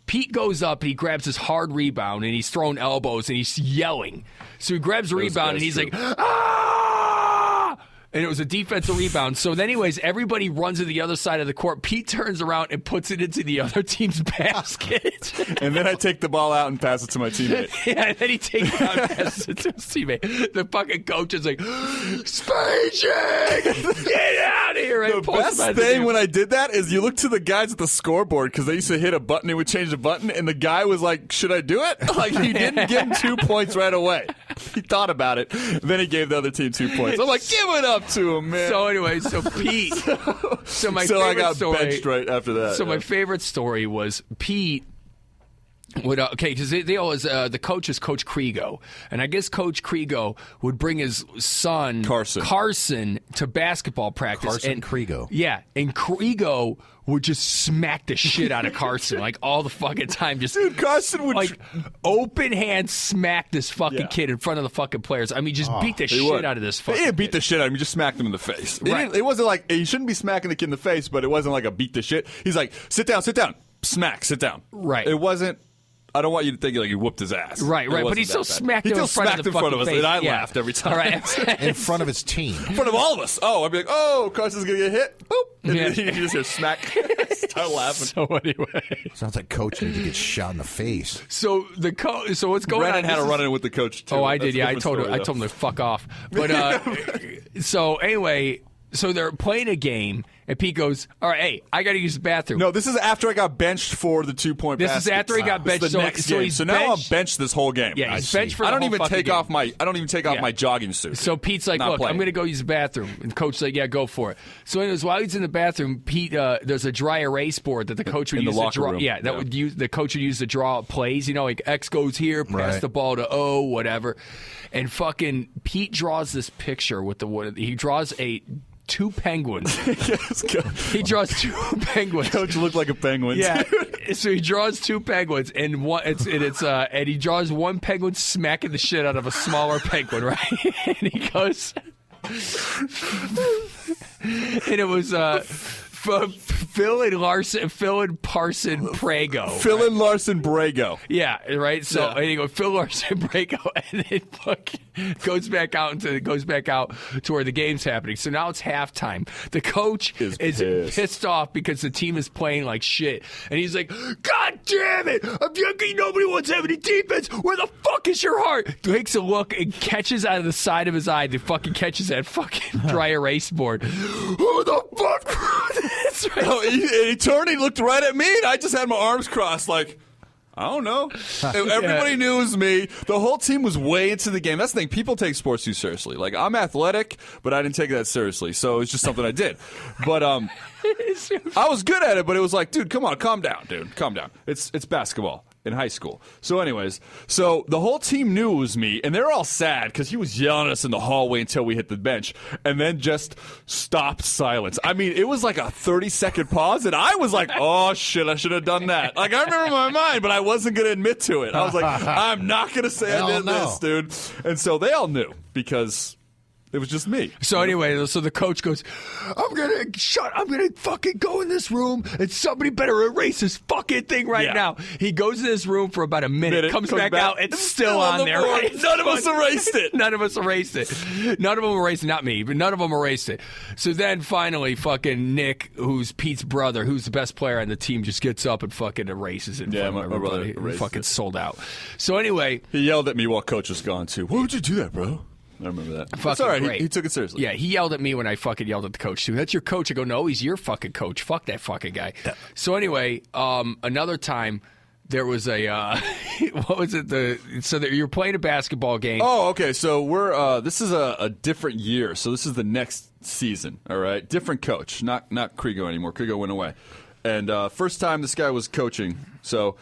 Pete goes up, he grabs his hard rebound, and he's throwing elbows, and he's yelling. So he grabs the rebound, and he's like, "Ah!" And it was a defensive rebound. So anyways, everybody runs to the other side of the court. Pete turns around and puts it into the other team's basket. And then I take the ball out and pass it to my teammate. Yeah, and then he takes it out and passes it to his teammate. The fucking coach is like, "Spaging! Get out of here!" The best thing when I did that is you look to the guys at the scoreboard because they used to hit a button, they would change the button, and the guy was like, "Should I do it?" Like he didn't give him 2 points right away. He thought about it. Then he gave the other team 2 points. I'm like, give it up to him, man. So anyway, so Pete. So I got benched right after that. So my favorite story was Pete would because they always the coach is Coach Kriego, and I guess Coach Kriego would bring his son Carson to basketball practice. Carson Kriego. Yeah, and Kriego would just smack the shit out of Carson like all the fucking time. Just dude, Carson would like open hand smack this fucking kid in front of the fucking players. I mean, just beat the shit out of this fucking. He didn't beat the shit out of him. He just smacked him in the face. Right. It wasn't like he shouldn't be smacking the kid in the face, but it wasn't like a beat the shit. He's like, sit down, smack, sit down. Right. It wasn't. I don't want you to think like he whooped his ass. Right. But he still smacked him in front of the fucking face. And I laughed every time. All right. In front of his team. In front of all of us. Oh, I'd be like, oh, Carson's going to get hit. Boop. And Yeah. you just hear smack. Start laughing. So anyway. Sounds like Coach needs to get shot in the face. So so what's going Brennan on? had a run-in with the coach, too. Oh, I That's did. a Yeah, I different told story, him. I though. told him to fuck off. But so anyway, So they're playing a game, and Pete goes, all right, hey, I got to use the bathroom. No, this is after I got benched for the 2-point basket. This is after he got benched. So now I'm benched this whole game. Yeah, he's benched for the I don't whole even take game. off my jogging suit. So Pete's like, look, I'm going to go use the bathroom. And the coach's like, yeah, go for it. So anyways, while he's in the bathroom, Pete, there's a dry erase board that the coach would in use the to locker draw. room. Yeah, the coach would use to draw up plays. You know, like X goes here, pass the ball to O, whatever. And fucking Pete draws this picture with he draws two penguins. Yes, he draws two penguins. Coach looked like a penguin. Yeah. So he draws two penguins, and and he draws one penguin smacking the shit out of a smaller penguin, right? And he goes, and it was Phil and Parson Prego. Phil and Larson Brago. Yeah, right. So and you go Phil Larson Brago, and then goes back out to where the game's happening. So now it's halftime. The coach is pissed off because the team is playing like shit, and he's like, "God damn it! Nobody wants to have any defense. Where the fuck is your heart?" Takes a look and catches out of the side of his eye. The fucking catches that fucking dry erase board. Who the fuck? That's right. Oh, he turned, he looked right at me, and I just had my arms crossed like, I don't know. Everybody knew it was me. The whole team was way into the game. That's the thing. People take sports too seriously. Like, I'm athletic, but I didn't take it that seriously. So it was just something I did. But I was good at it, but it was like, dude, come on, calm down, dude. Calm down. It's basketball in high school. So anyways, the whole team knew it was me, and they're all sad because he was yelling at us in the hallway until we hit the bench, and then just stopped silence. I mean, it was like a 30-second pause, and I was like, oh, shit, I should have done that. Like, I remember in my mind, but I wasn't going to admit to it. I was like, I'm not going to say I did this, dude. And so they all knew because it was just me. So anyway, so the coach goes, I'm gonna fucking go in this room, and somebody better erase this fucking thing right now. He goes in this room for about a minute, comes back out, it's still on there. Right? None of us erased it. None of us erased it. None of them erased it. Not me, but none of them erased it. So then finally, fucking Nick, who's Pete's brother, who's the best player on the team, just gets up and fucking erases it. Yeah, my brother fucking sold out. So anyway, he yelled at me while coach was gone too. Why would you do that, bro? I remember that. That's all right. He took it seriously. Yeah, he yelled at me when I fucking yelled at the coach, too. That's your coach. I go, no, he's your fucking coach. Fuck that fucking guy. Yeah. So anyway, another time there was a, what was it? You're playing a basketball game. Oh, okay. So we're, this is a different year. So this is the next season, all right? Different coach, not Krigo anymore. Krigo went away. And first time this guy was coaching. So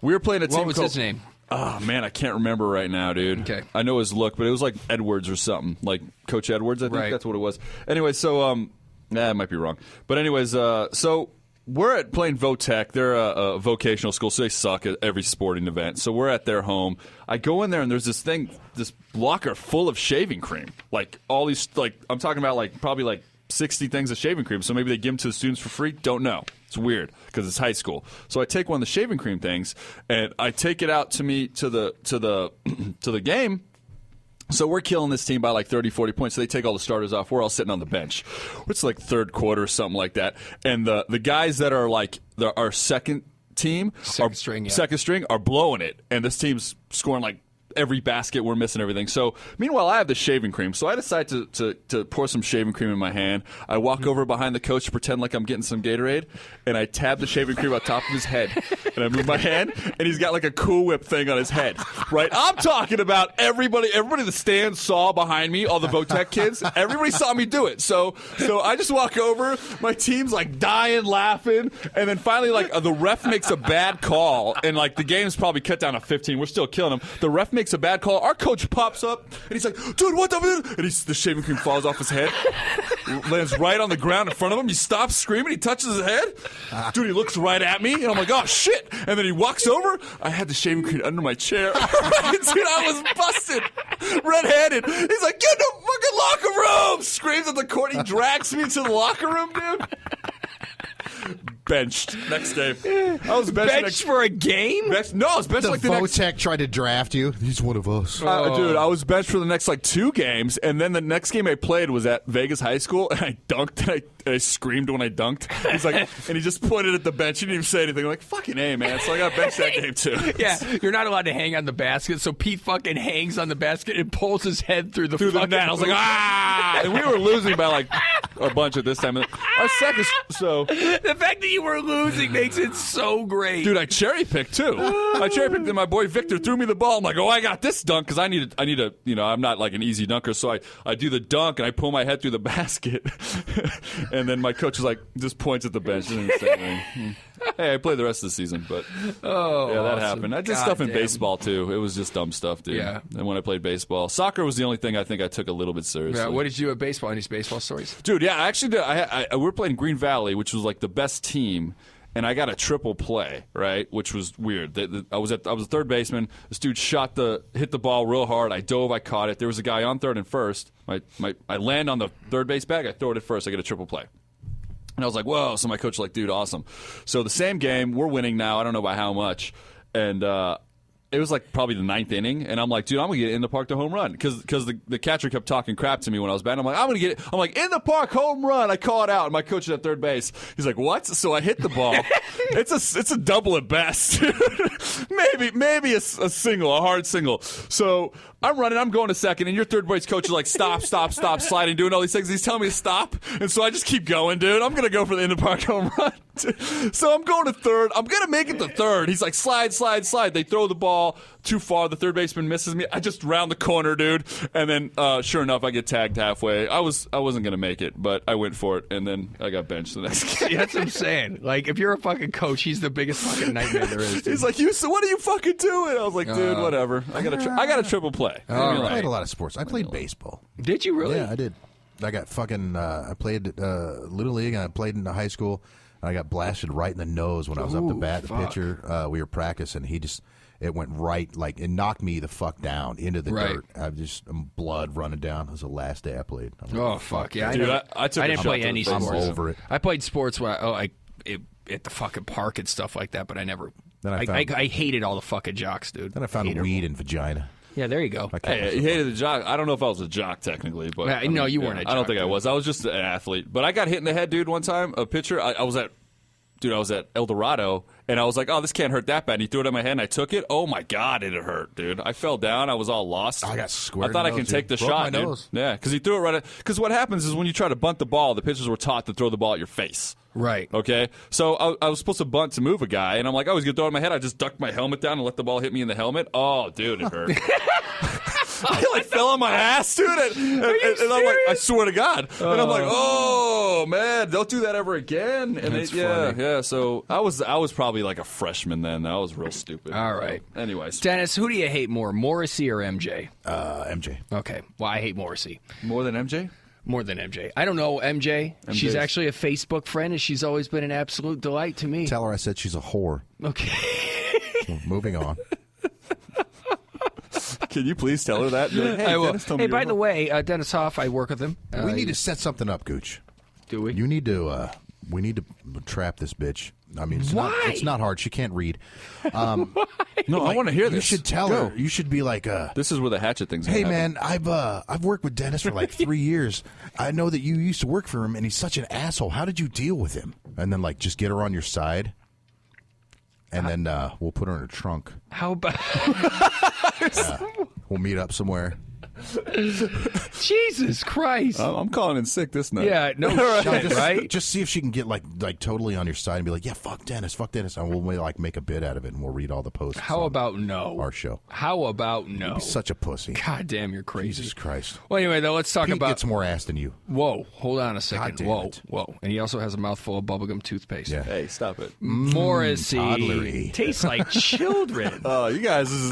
we were playing a team. What was his name? Oh, man, I can't remember right now, dude. Okay. I know his look, but it was like Edwards or something. Like Coach Edwards, I think that's what it was. Anyway, so, I might be wrong. But anyways, so we're at playing Votech. They're a vocational school, so they suck at every sporting event. So we're at their home. I go in there, and there's this locker full of shaving cream. Like, all these, like, I'm talking about, like, probably, like, 60 things of shaving cream. So maybe they give them to the students for free. Don't know. It's weird because it's high school. So I take one of the shaving cream things and I take it out to the game. So we're killing this team by like 30, 40 points. So they take all the starters off. We're all sitting on the bench. It's like third quarter or something like that. And the guys that are like our second team, second string, are blowing it. And this team's scoring like every basket. We're missing everything. So meanwhile, I have the shaving cream. So I decide to pour some shaving cream in my hand. I walk over behind the coach to pretend like I'm getting some Gatorade, and I tab the shaving cream on top of his head. And I move my hand, and he's got like a Cool Whip thing on his head. Right? I'm talking about everybody in the stands saw behind me, all the Votech kids. Everybody saw me do it. So I just walk over. My team's like dying, laughing, and then finally like the ref makes a bad call, and like the game's probably cut down to 15. We're still killing them. The ref makes a bad call. Our coach pops up and he's like, dude, what the? And the shaving cream falls off his head, lands right on the ground in front of him. He stops screaming. He touches his head. Dude, he looks right at me, and I'm like, oh shit! And then he walks over. I had the shaving cream under my chair. Dude, I was busted, red-handed. He's like, get in the fucking locker room! Screams at the court. He drags me to the locker room, dude. Benched next game. I was benched for a game? No, I was benched like the next. Votech tried to draft you. He's one of us. Dude, I was benched for the next like 2 games, and then the next game I played was at Vegas High School, and I dunked. I screamed when I dunked. He's like, and he just pointed at the bench. He didn't even say anything. I'm like, fucking A, man. So I got benched that game too. Yeah, you're not allowed to hang on the basket, so Pete fucking hangs on the basket and pulls his head through the net. I was like, ah! And we were losing by like a bunch at this time. Our second, so the fact that you were losing makes it so great. Dude, I cherry picked too. I cherry picked, and my boy Victor threw me the ball. I'm like, oh, I got this dunk because I need a, you know, I'm not like an easy dunker, so I do the dunk and I pull my head through the basket, and then my coach is like, just points at the bench. And hey, I played the rest of the season, but yeah, that awesome. happened. I did stuff in baseball too. It was just dumb stuff, dude. Yeah. And when I played baseball, soccer was the only thing I think I took a little bit seriously. Yeah, what did you do at baseball? Any baseball stories? Dude, yeah, I actually did. We were playing Green Valley, which was like the best team, and I got a triple play, right, which was weird. I was a third baseman. This dude hit the ball real hard. I dove, I caught it. There was a guy on third and first. I land on the third base bag. I throw it at first. I get a triple play. And I was like, whoa. So my coach was like, dude, awesome. So the same game, we're winning now. I don't know by how much. And it was like probably the ninth inning, and I'm like, dude, I'm gonna get in the park to home run because the catcher kept talking crap to me when I was batting. I'm like, I'm gonna get it. I'm like, in the park, home run. I call it out, and my coach is at third base. He's like, what? So I hit the ball. It's a double at best. maybe a single, a hard single. So I'm running. I'm going to second, and your third base coach is like, stop, sliding, doing all these things. He's telling me to stop, and so I just keep going, dude. I'm gonna go for the in the park home run. So I'm going to third. I'm gonna make it to third. He's like, slide. They throw the ball too far. The third baseman misses me. I just round the corner, dude. And then, sure enough, I get tagged halfway. I wasn't gonna make it, but I went for it, and then I got benched the next game. Yeah, that's what I'm saying. Like, if you're a fucking coach, he's the biggest fucking nightmare there is. Dude. He's like, so what are you fucking doing? I was like, dude, whatever. I got a triple play. I played a lot of sports. I played baseball. Did you really? Yeah, I did. I got fucking. I played Little League, and I played in high school. And I got blasted right in the nose when I was up to bat. The pitcher, we were practicing. It went right, like it knocked me the fuck down into the dirt. I just blood running down. It was the last day I played. Oh fuck yeah! Dude, I didn't play any sports. I'm over it. I played sports when at the fucking park and stuff like that, but I never. I hated all the fucking jocks, dude. Then I found weed in vagina. Yeah, there you go. Hey, you hated the jock. I don't know if I was a jock technically, but no, you weren't a jock. I don't think I was. I was just an athlete. But I got hit in the head, dude, one time. A pitcher. I was at El Dorado, and I was like, oh, this can't hurt that bad. And he threw it in my head, and I took it. Oh my god, it hurt, dude. I fell down. I was all lost. I got squared. I thought I can take the shot, dude. Nose. Yeah, because he threw it right at. Because what happens is when you try to bunt the ball, the pitchers were taught to throw the ball at your face. Right. Okay. So I was supposed to bunt to move a guy, and I'm like, oh, he's gonna throw it in my head. I just ducked my helmet down and let the ball hit me in the helmet. Oh, dude, it hurt. I fell on my ass, dude, and I'm like, I swear to God, and I'm like, oh man, don't do that ever again. And yeah. So I was probably like a freshman then. I was real stupid. All right. So, anyways, Dennis, who do you hate more, Morrissey or MJ? MJ. Okay. Well, I hate Morrissey more than MJ. More than MJ. I don't know MJ. She's actually a Facebook friend, and she's always been an absolute delight to me. Tell her I said she's a whore. Okay. Well, moving on. Can you please tell her that? Like, hey, I will. Dennis told me Hey, by the way, Dennis Hoff, I work with him. We need to set something up, Gooch. Do we? You need to. We need to trap this bitch. I mean, it's not hard. She can't read. No, I want to hear this. You should tell her. You should be like, this is where the hatchet thing's hey, happen. man, I've worked with Dennis for like 3 years. I know that you used to work for him, and he's such an asshole. How did you deal with him? And then, like, just get her on your side, and then we'll put her in her trunk. How about... We'll meet up somewhere. Jesus Christ! I'm calling in sick this night. Yeah, no shit, right? Just see if she can get like totally on your side and be like, yeah, fuck Dennis, and we'll like make a bit out of it, and we'll read all the posts. How about no? Our show. How about no? You'd be such a pussy. God damn, you're crazy. Jesus Christ. Well, anyway, though, let's talk Pete about. Gets more ass than you. Whoa, hold on a second. God damn it. Whoa, and he also has a mouthful of bubblegum toothpaste. Yeah. Hey, stop it. Morrissey toddlery. tastes like children. Oh, you guys, this is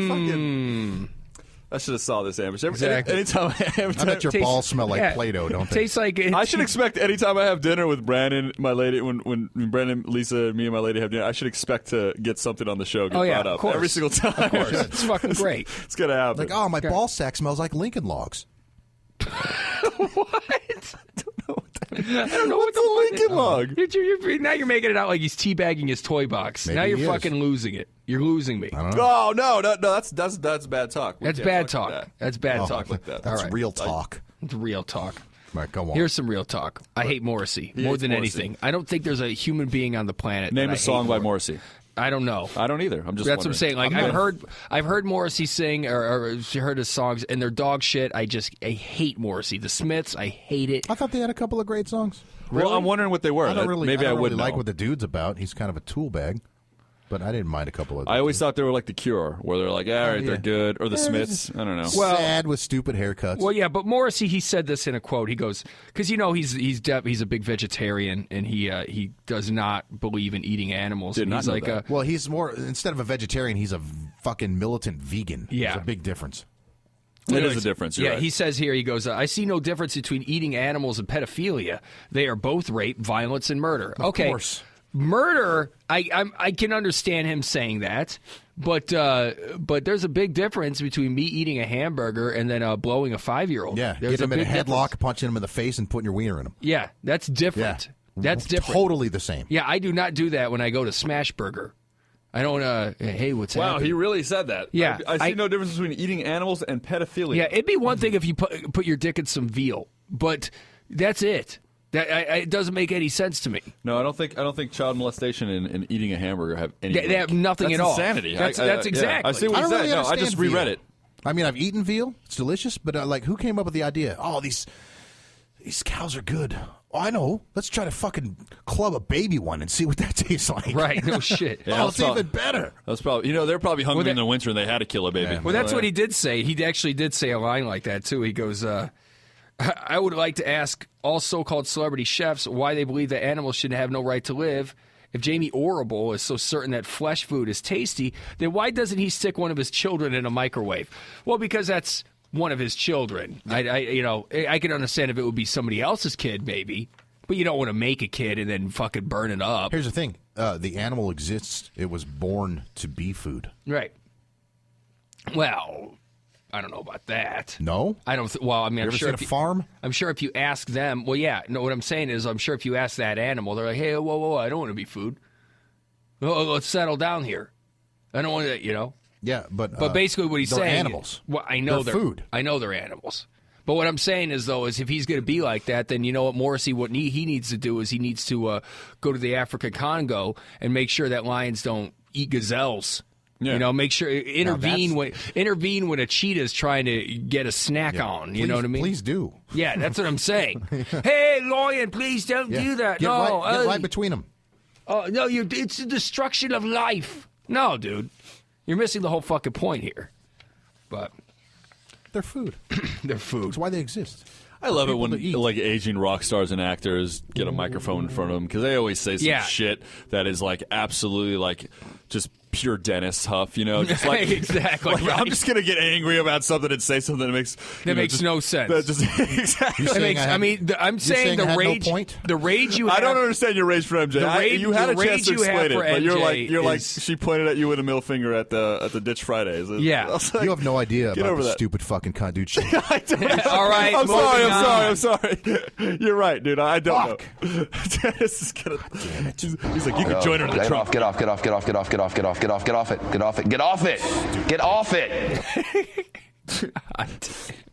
fucking. I should have saw this ambush. Exactly. Anytime I bet your balls smell like Play-Doh, don't they? Tastes like I should expect anytime I have dinner with Brandon, my lady, when Brandon, Lisa, me and my lady have dinner, I should expect to get something on the show get brought up every single time. Of course. It's fucking great. It's going to happen. Like, oh, my ball sack smells like Lincoln Logs. What? I don't know what's a Lincoln log. Now you're making it out like he's teabagging his toy box. Maybe now you're he fucking losing it. You're losing me. Oh no, that's bad talk. That's bad talk. That's bad talk like that. That's real talk. It's real talk. Right, come on. Here's some real talk. I hate Morrissey more than anything. I don't think there's a human being on the planet. Name a song by Morrissey. I don't know. I don't either. I'm just. That's wondering. what I'm saying. Like I've heard Morrissey sing or heard his songs, and they're dog shit. I hate Morrissey. The Smiths, I hate it. I thought they had a couple of great songs. Well, I'm wondering what they were. I don't really would like what the dude's about. He's kind of a tool bag. But I didn't mind a couple of them. I always thought they were like The Cure, where they're like, all right, they're good. Or the Smiths. I don't know. Well, sad with stupid haircuts. Well, yeah, but Morrissey, he said this in a quote. He goes, because, he's a big vegetarian, and he does not believe in eating animals. Did not know that. Well, he's more, instead of a vegetarian, he's a fucking militant vegan. Yeah. There's a big difference. It is a difference. You're right. He says here, he goes, I see no difference between eating animals and pedophilia. They are both rape, violence, and murder. Of course. Murder, I can understand him saying that, but there's a big difference between me eating a hamburger and then blowing a 5-year-old. Yeah, there's get him in a headlock, difference. Punching him in the face, and putting your wiener in him. Yeah, that's different. Yeah. That's different. Totally the same. Yeah, I do not do that when I go to Smash Burger. I don't, hey, what's Wow, happening? he really said that. Yeah. I see no difference between eating animals and pedophilia. Yeah, it'd be one thing if you put your dick in some veal, but that's it. It doesn't make any sense to me. No, I don't think child molestation and eating a hamburger have any. They have nothing that's at all. Insanity. That's exactly. Yeah. I see what I he don't said. really No, I understand just reread veal. it. I mean, I've eaten veal. It's delicious, but who came up with the idea? Oh, these cows are good. Oh, I know. Let's try to fucking club a baby one and see what that tastes like. Right? No shit. Yeah, It's even better. That's probably they're probably hungry in the winter and they had to kill a baby. Yeah. Well, that's what he did say. He actually did say a line like that too. He goes, "I would like to ask all so-called celebrity chefs why they believe that animals should have no right to live. If Jamie Orrible is so certain that flesh food is tasty, then why doesn't he stick one of his children in a microwave?" Well, because that's one of his children. I can understand if it would be somebody else's kid, maybe, but you don't want to make a kid and then fucking burn it up. Here's the thing: the animal exists. It was born to be food. Right. Well, I don't know about that. No, I don't. Well, I mean, you ever seen a farm? I'm sure if you ask them, well, yeah. No, what I'm saying is, I'm sure if you ask that animal, they're like, "Hey, whoa, I don't want to be food. Oh, let's settle down here. I don't want to, Yeah, but basically what he's they're saying, animals. Well, I know they're food. I know they're animals. But what I'm saying is, though, is if he's going to be like that, then you know what Morrissey, what he needs to do is he needs to go to the African Congo and make sure that lions don't eat gazelles. Yeah. Make sure intervene when a cheetah's trying to get a snack on. You know what I mean? Please do. Yeah, that's what I'm saying. Hey, lion, please don't do that. Get right between them. Oh no, it's the destruction of life. No, dude, you're missing the whole fucking point here. But They're food. they're food. That's why they exist. I love it People when to eat. like aging rock stars and actors get a microphone in front of them because they always say some shit that is like absolutely like just pure dentist huff, just like exactly. Like, right. I'm just gonna get angry about something and say something that makes no sense. That just, exactly. I'm saying the rage. The rage you have. I don't understand your rage for MJ. You had a chance to explain it, but you're like she pointed at you with a middle finger at the Ditch Fridays. Yeah, you have no idea about the that. stupid fucking cunt dude shit. All right, I'm sorry. You're right, dude. I don't know. Dennis is gonna. Damn it. He's like, you can join her in the trunk. Get off it.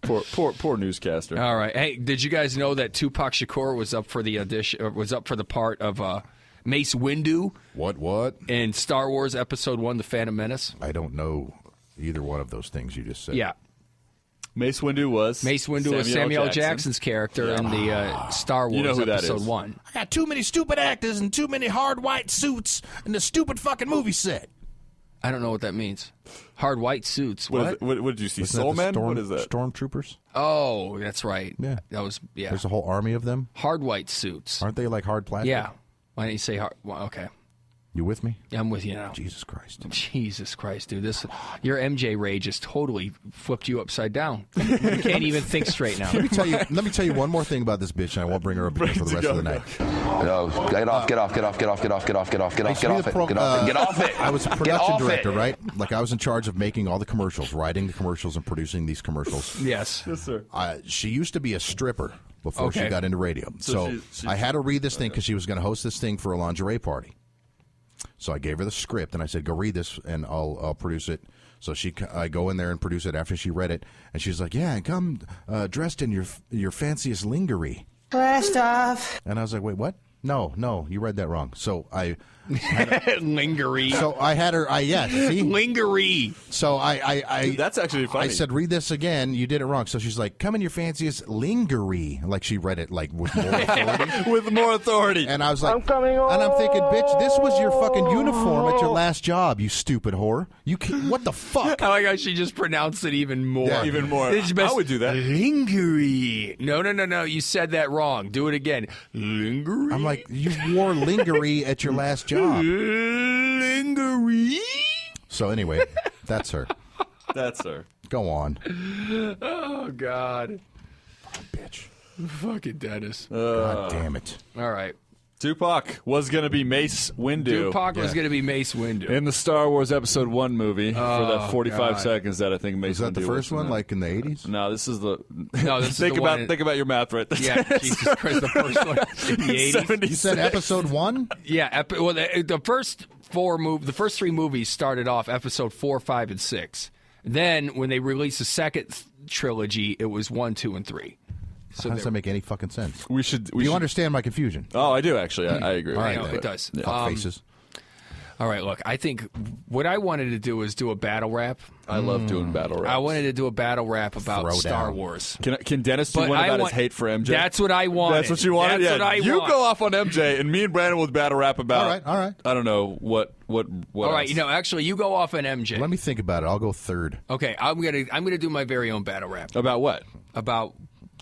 Poor newscaster. All right. Hey, did you guys know that Tupac Shakur was up for the audition? Was up for the part of Mace Windu? What? In Star Wars Episode 1, The Phantom Menace? I don't know either one of those things you just said. Yeah. Mace Windu was Samuel L. Jackson's character in the Star Wars who that Episode is. 1. I got too many stupid actors and too many hard white suits in the stupid fucking movie set. I don't know what that means. Hard white suits. What did you see? Soul Men? What is that? Stormtroopers? Oh, that's right. Yeah. That was, There's a whole army of them. Hard white suits. Aren't they like hard plastic? Yeah. Why didn't you say hard? Well, okay. You with me? Yeah, I'm with you now. Jesus Christ. Jesus Christ, dude. Your MJ rage just totally flipped you upside down. You can't even think straight now. Let me tell you one more thing about this bitch, and I won't bring her up again for the rest of the night. Get off it. I was a production director, right? Like I was in charge of making all the commercials, writing the commercials, and producing these commercials. Yes. Yes, sir. She used to be a stripper before she got into radio. So she I had to read this thing because she was going to host this thing for a lingerie party. So I gave her the script, and I said, go read this, and I'll produce it. So I go in there and produce it after she read it, and she's like, yeah, come dressed in your fanciest lingerie. Blast off. And I was like, wait, what? No, you read that wrong. So I lingerie. So I had her. See, lingerie. So I that's actually funny. I said, read this again. You did it wrong. So she's like, come in your fanciest lingerie. Like she read it like with more authority. With more authority. And I was like, I'm coming home. And I'm thinking, bitch, this was your fucking uniform at your last job. You stupid whore. What the fuck? I like how she just pronounced it even more. Yeah. Even more. I would do that. Lingerie. No. You said that wrong. Do it again. Lingerie. I'm like, you wore lingerie at your last job. Lingerie. So anyway, that's her. That's her. Go on. Oh, God. Bitch. Fucking Dennis. God damn it. All right. Tupac was going to be Mace Windu. Tupac was going to be Mace Windu. In the Star Wars Episode 1 movie for that 45 God. seconds that I think Mace Windu Was that the first one, like in the 80s? No, this is the... No, this think is the about one think about your math right there. Yeah, Jesus Christ, the first one in the 80s. You said episode 1? Yeah, the first the first 3 movies started off episode 4, 5, and 6. Then, when they released the second trilogy, it was 1, 2, and 3. So How does that make any fucking sense? We should. Do you understand my confusion? Oh, I do actually. I agree. All right, I know, it does. Fuck faces. All right, look, I think what I wanted to do is do a battle rap. I love doing battle raps. I wanted to do a battle rap about Throw Star down. Wars. Can Dennis do But one I about want- his hate for MJ? That's what I wanted. That's what you wanted. That's Yeah, what I you want. go off on MJ, and me and Brandon will battle rap about. All right. I don't know what. All right, else? actually, you go off on MJ. Let me think about it. I'll go third. Okay, I'm gonna do my very own battle rap About what? about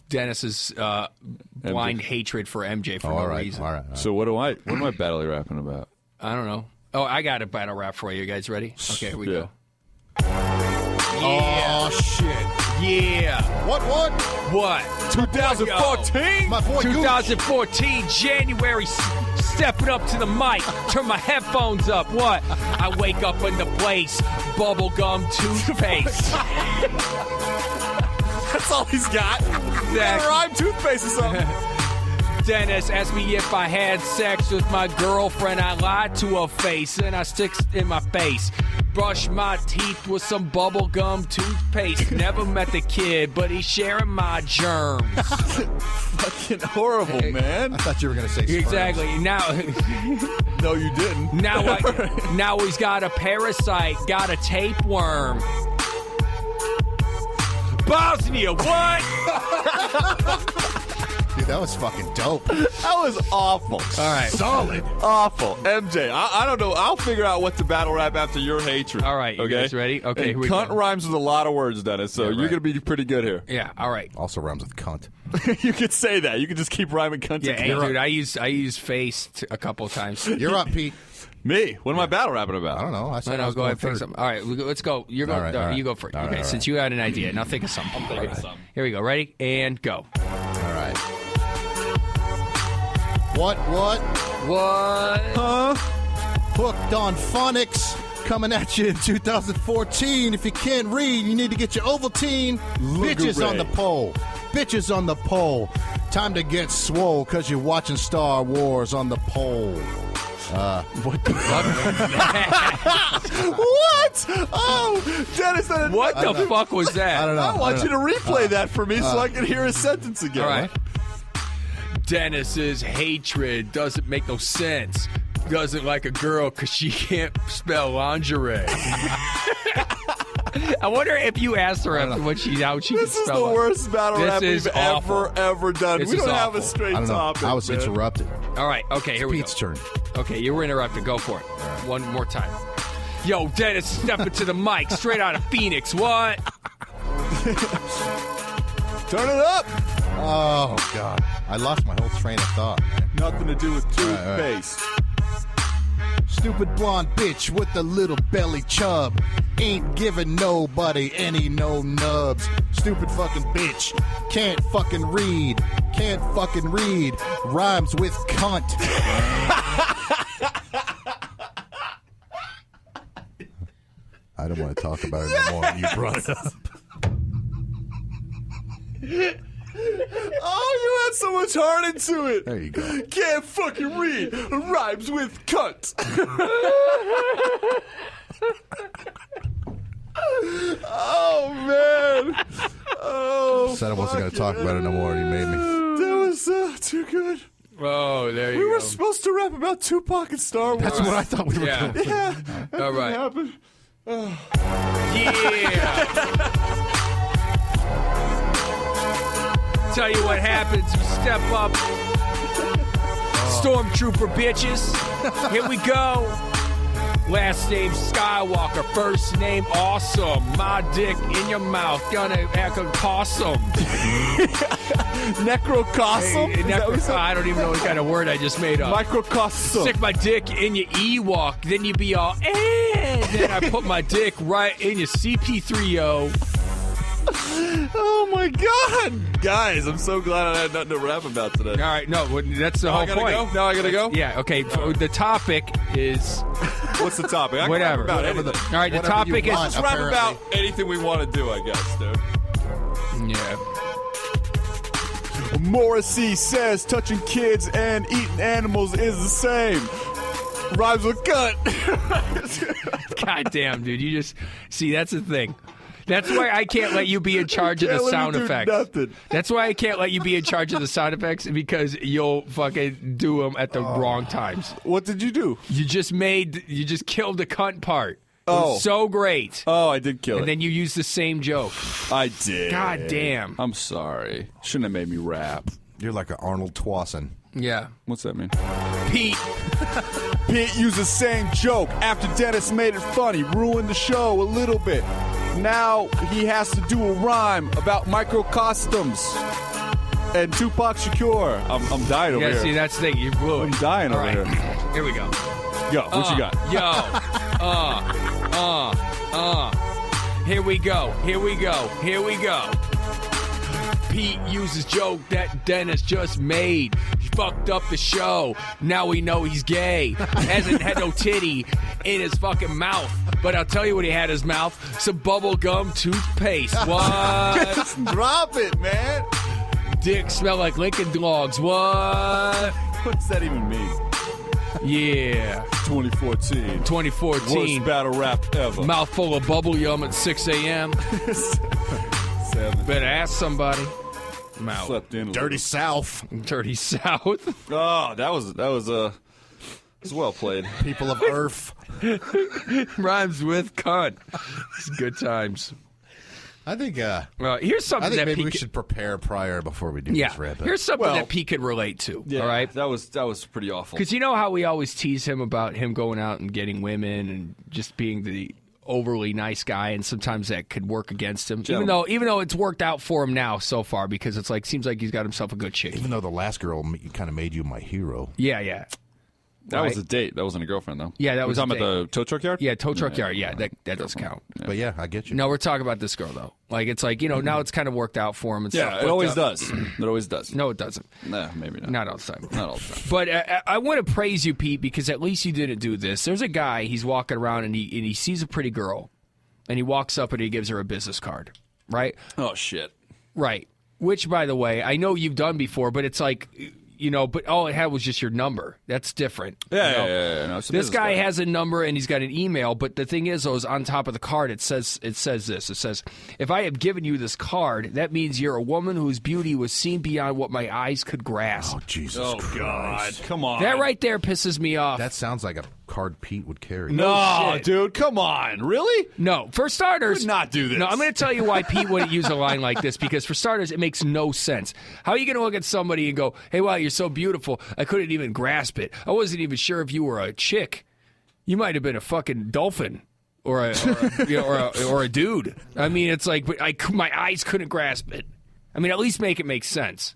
Dennis's blind hatred for MJ for no All right. reason. All right. So what am I battle rapping about? I don't know. Oh, I got a battle rap for you. You guys ready? Okay, here we go. Oh, shit. Yeah. What? What? 2014. My boy Gooch. 2014, January, stepping up to the mic, turn my headphones up. What? I wake up in the place, bubblegum toothpaste. That's all he's got. That- Rhyme toothpaste or something. Dennis asked me if I had sex with my girlfriend. I lied to her face and I sticks in my face. Brush my teeth with some bubblegum toothpaste. Never met the kid, but he's sharing my germs. Fucking horrible, man. I thought you were going to say sperms. Exactly. Now, No, you didn't. now he's got a parasite, got a tapeworm. Bosnia, what? Dude, that was fucking dope. That was awful. All right. Solid. Awful. MJ, I don't know. I'll figure out what to battle rap after your hatred. All right, you Okay? guys ready? Okay, And here we cunt go. rhymes with a lot of words, Dennis, so Yeah, you're right. going to be pretty good here. Yeah, all right. Also rhymes with cunt. You could say that. You could just keep rhyming cunt. Yeah, hey, together. dude, I use face a couple of times. You're up, Pete. Me? What am I battle rapping about? I don't know. I said No, I was go going ahead, pick third. something. All right, let's go. You're going. All right. You go first. All Okay, right. since you had an idea, now think of something. Here we go. Ready and go. All right. What? What? Huh? Hooked on phonics. Coming at you in 2014. If you can't read, you need to get your Ovaltine. Bitches on the pole. Bitches on the pole. Time to get swole because you're watching Star Wars on the pole. What the fuck? What? Oh, Dennis, What the fuck was that? I don't know. I want you to replay that for me so I can hear his sentence again. All right. Dennis's hatred doesn't make no sense. Doesn't like a girl because she can't spell lingerie. I wonder if you asked her what how she This can is spell the worst battle This rap is we've awful. ever done. This We is don't have awful. a straight I don't know. topic. I was man. interrupted. All right, okay, here we Pete's go. turn. Okay, you were interrupted. Go for it. One more time. Yo, Dennis, stepping to the mic, straight out of Phoenix. What? Turn it up. Oh, God. I lost my whole train of thought. Nothing to do with all right. toothpaste. Stupid blonde bitch with a little belly chub. Ain't giving nobody any no nubs. Stupid fucking bitch. Can't fucking read. Can't fucking read. Rhymes with cunt. I don't want to talk about it no more. You brought it up. Oh, you had so much much heart into it. There you go. Can't fucking read. Rhymes with cunt. Oh, man. Oh, Said I wasn't going to talk about it no more, and he made me. That was too good. Oh, there you go. We were supposed to rap about Tupac and Star Wars. That's what I thought we were Yeah. doing. Yeah. All right. Happened. Yeah. Tell you what happens. You step up. Stormtrooper bitches. Here we go. Last name Skywalker. First name Awesome. My dick in your mouth. Gonna act a possum. Necrocosm? I don't even know what kind of word I just made up. Microcosm. Stick my dick in your Ewok, then you be all, then I put my dick right in your CP3O. Oh my God, guys! I'm so glad I had nothing to rap about today. All right, no, that's the I whole gotta point. go? Now I gotta go? Yeah, okay. The topic is What's the topic? I can whatever. rap about anything. All right, the whatever topic you is want. Let's rap Apparently. about anything we want to do, I guess, dude. yeah. Morrissey says touching kids and eating animals is the same. Rhymes with cunt. God damn, dude, you just see that's the thing. That's why I can't let you be in charge of the Can't let me sound do effects. nothing. That's why I can't let you be in charge of the sound effects because you'll fucking do them at the wrong times. What did you do? You just killed the cunt part. It Oh. was so great. Oh, I did kill And it. then you used the same joke. I did. God damn. I'm sorry. Shouldn't have made me rap. You're like an Arnold Twasson. Yeah. What's that mean? Pete. Pete used the same joke after Dennis made it funny, ruined the show a little bit. Now he has to do a rhyme about microcostumes and Tupac Shakur. I'm dying over Yeah, here. see, that's the thing. You blew it. I'm dying All over right. here. Here we go. Go. What you got? Yo. Here we go. Here we go. Here we go. Pete uses joke that Dennis just made. He fucked up the show. Now we know he's gay. Hasn't had no titty in his fucking mouth. But I'll tell you what he had in his mouth. Some bubblegum toothpaste. What? Just drop it, man. Dick smell like Lincoln Logs. What? What does that even mean? Yeah. 2014. 2014. Worst battle rap ever. Mouthful of bubble yum at 6 a.m. 7. Better ask somebody. Mouth. Slept in a Dirty South. Dirty South. Oh, that was well played. People of Earth. Rhymes with cunt. It's good times. I think Here's something that maybe we Pete should prepare prior before we do yeah. this rap. Here's something Well, that Pete could relate to. Yeah, all right. That was pretty awful. Because you know how we always tease him about him going out and getting women and just being the overly nice guy, and sometimes that could work against him. Gentlemen. Even though it's worked out for him now so far, because it's like seems like he's got himself a good chick. Even though the last girl kind of made you my hero. Yeah. That Right. was a date. That wasn't a girlfriend, though. Yeah, that was We're a talking about the tow truck yard? Yeah, tow truck yard. Yeah, that does count. But yeah, I get you. No, we're talking about this girl though. Like it's like now it's kind of worked out for him. And Yeah, stuff, it but, always does. It always does. No, it doesn't. Nah, maybe not. Not all the time. Not all the time. But I want to praise you, Pete, because at least you didn't do this. There's a guy. He's walking around and he sees a pretty girl, and he walks up and he gives her a business card. Right. Oh, shit. Right. Which, by the way, I know you've done before, but it's like. But all it had was just your number. That's different. Yeah. No, it's a This business guy card. has a number and he's got an email, but the thing is, though, is on top of the card, it says this. It says, if I have given you this card, that means you're a woman whose beauty was seen beyond what my eyes could grasp. Oh, Jesus Oh, Christ. God. Come on. That right there pisses me off. That sounds like a card Pete would carry. No, shit. dude. Come on. Really? No, for starters, Could not do this. No, I'm going to tell you why Pete wouldn't use a line like this, because for starters, it makes no sense. How are you going to look at somebody and go, hey, wow, you're so beautiful, I couldn't even grasp it. I wasn't even sure if you were a chick. You might have been a fucking dolphin or a dude. I mean, it's like, but my eyes couldn't grasp it. I mean, at least make it make sense.